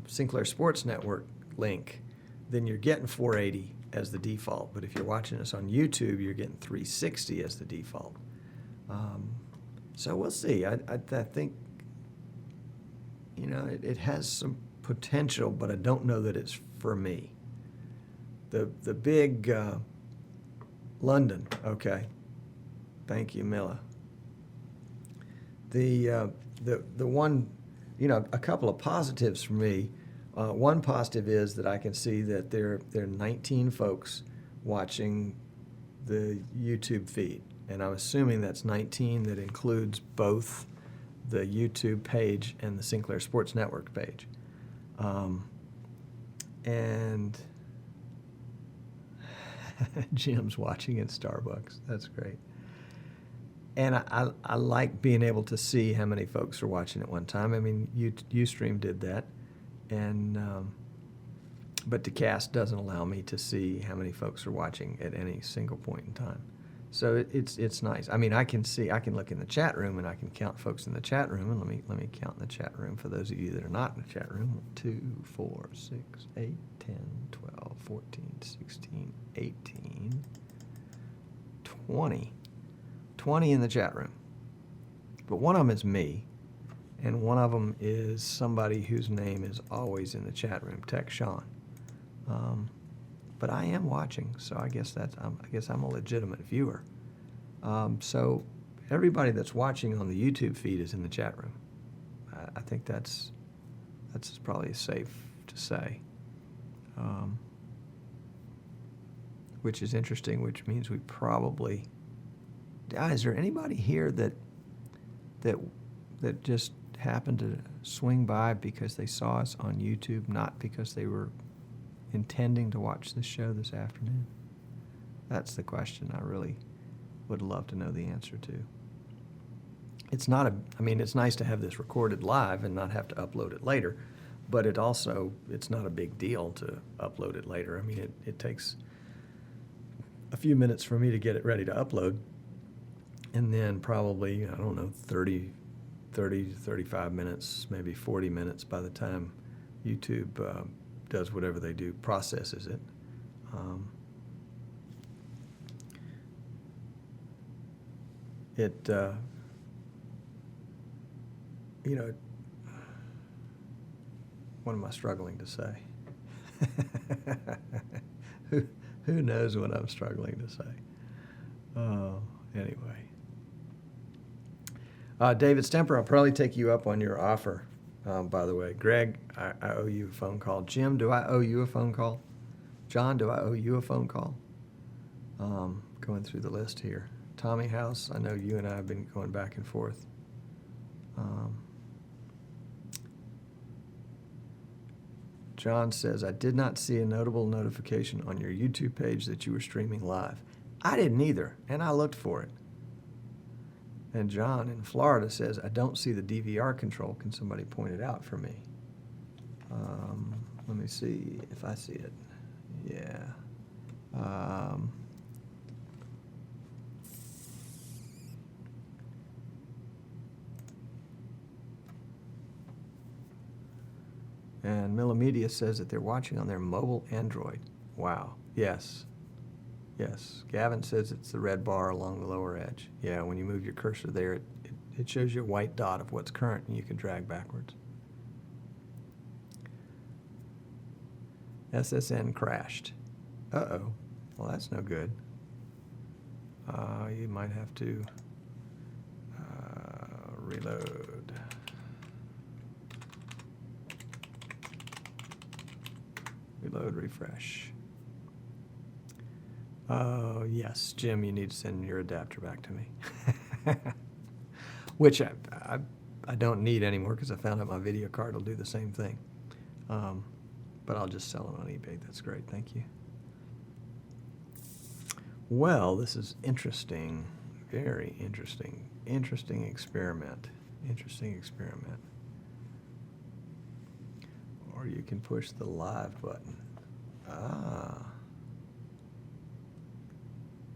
Sinclair Sports Network link, then you're getting 480 as the default. But if you're watching us on YouTube, you're getting 360 as the default. So we'll see. I think, it has some potential, but I don't know that it's for me. The big London, okay. Thank you, Milla. The one, a couple of positives for me. One positive is that I can see that there are 19 folks watching the YouTube feed, and I'm assuming that's 19 that includes both the YouTube page and the Sinclair Sports Network page. And Jim's watching at Starbucks. That's great. And I like being able to see how many folks are watching at one time. I mean, Ustream did that, and but the cast doesn't allow me to see how many folks are watching at any single point in time. So it's nice. I mean, I can look in the chat room and I can count folks in the chat room. And let me count in the chat room for those of you that are not in the chat room. 2, 4, 6, 8, 10, 12, 14, 16, 18, 20. 20 in the chat room. But one of them is me, and one of them is somebody whose name is always in the chat room, Tech Sean. But I am watching, so I guess I'm a legitimate viewer. So everybody that's watching on the YouTube feed is in the chat room. I think that's probably safe to say. Which is interesting, which means we probably... Is there anybody here that just happened to swing by because they saw us on YouTube, not because they were intending to watch this show this afternoon? That's the question I really would love to know the answer to. It's nice to have this recorded live and not have to upload it later, but it's not a big deal to upload it later. I mean, it takes a few minutes for me to get it ready to upload, and then probably, 30 to 35 minutes, maybe 40 minutes by the time YouTube does whatever they do, processes it. What am I struggling to say? Who knows what I'm struggling to say? Anyway. David Stemper, I'll probably take you up on your offer, by the way. Greg, I owe you a phone call. Jim, do I owe you a phone call? John, do I owe you a phone call? Going through the list here. Tommy House, I know you and I have been going back and forth. John says, I did not see a notable notification on your YouTube page that you were streaming live. I didn't either, and I looked for it. And John in Florida says, I don't see the DVR control. Can somebody point it out for me? Let me see if I see it. Yeah. And Millimedia says that they're watching on their mobile Android. Wow. Yes. Yes. Gavin says it's the red bar along the lower edge. Yeah, when you move your cursor there, it shows you a white dot of what's current, and you can drag backwards. SSN crashed. Uh-oh. Well, that's no good. You might have to reload. Reload, refresh. Oh, yes, Jim, you need to send your adapter back to me. Which I don't need anymore because I found out my video card will do the same thing. But I'll just sell it on eBay. That's great. Thank you. Well, this is interesting. Very interesting. Interesting experiment. Interesting experiment. Or you can push the live button. Ah.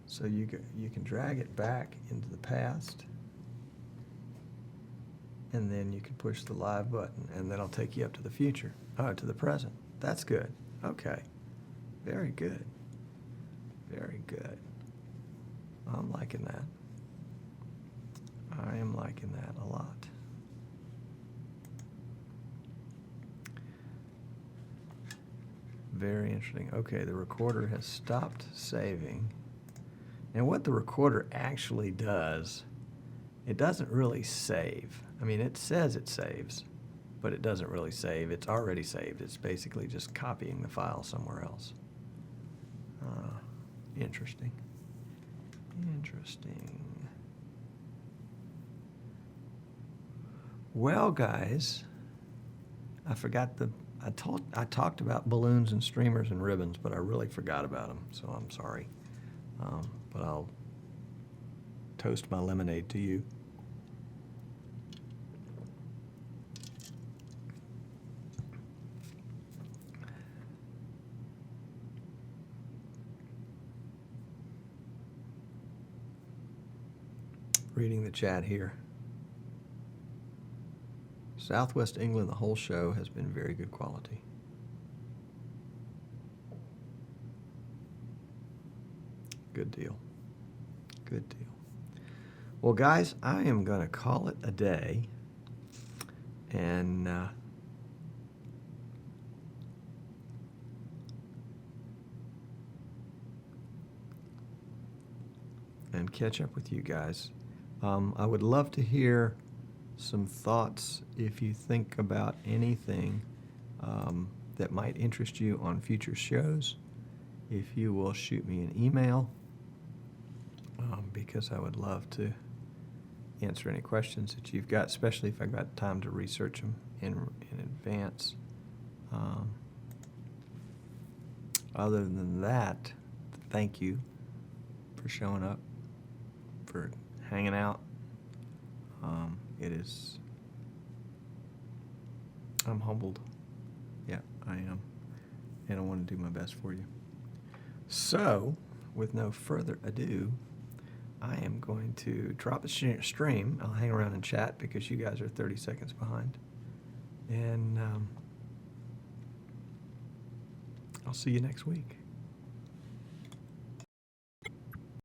So you can drag it back into the past, and then you can push the live button, and that'll take you up to the future. Oh, to the present. That's good. Okay. Very good. Very good. I'm liking that. I am liking that a lot. Very interesting. Okay, the recorder has stopped saving. And what the recorder actually does, it doesn't really save. I mean, it says it saves, but it doesn't really save. It's already saved. It's basically just copying the file somewhere else. Interesting. Interesting. Well, guys, I talked about balloons and streamers and ribbons, but I really forgot about them, so I'm sorry. But I'll toast my lemonade to you. Reading the chat here. Southwest England, the whole show has been very good quality. Good deal. Good deal. Well, guys, I am going to call it a day. And catch up with you guys. I would love to hear some thoughts if you think about anything that might interest you on future shows. If you will shoot me an email, because I would love to answer any questions that you've got, especially if I've got time to research them in advance. Other than that, thank you for showing up, for hanging out. I'm humbled. Yeah, I am. And I want to do my best for you. So, with no further ado, I am going to drop a stream. I'll hang around and chat because you guys are 30 seconds behind. And I'll see you next week.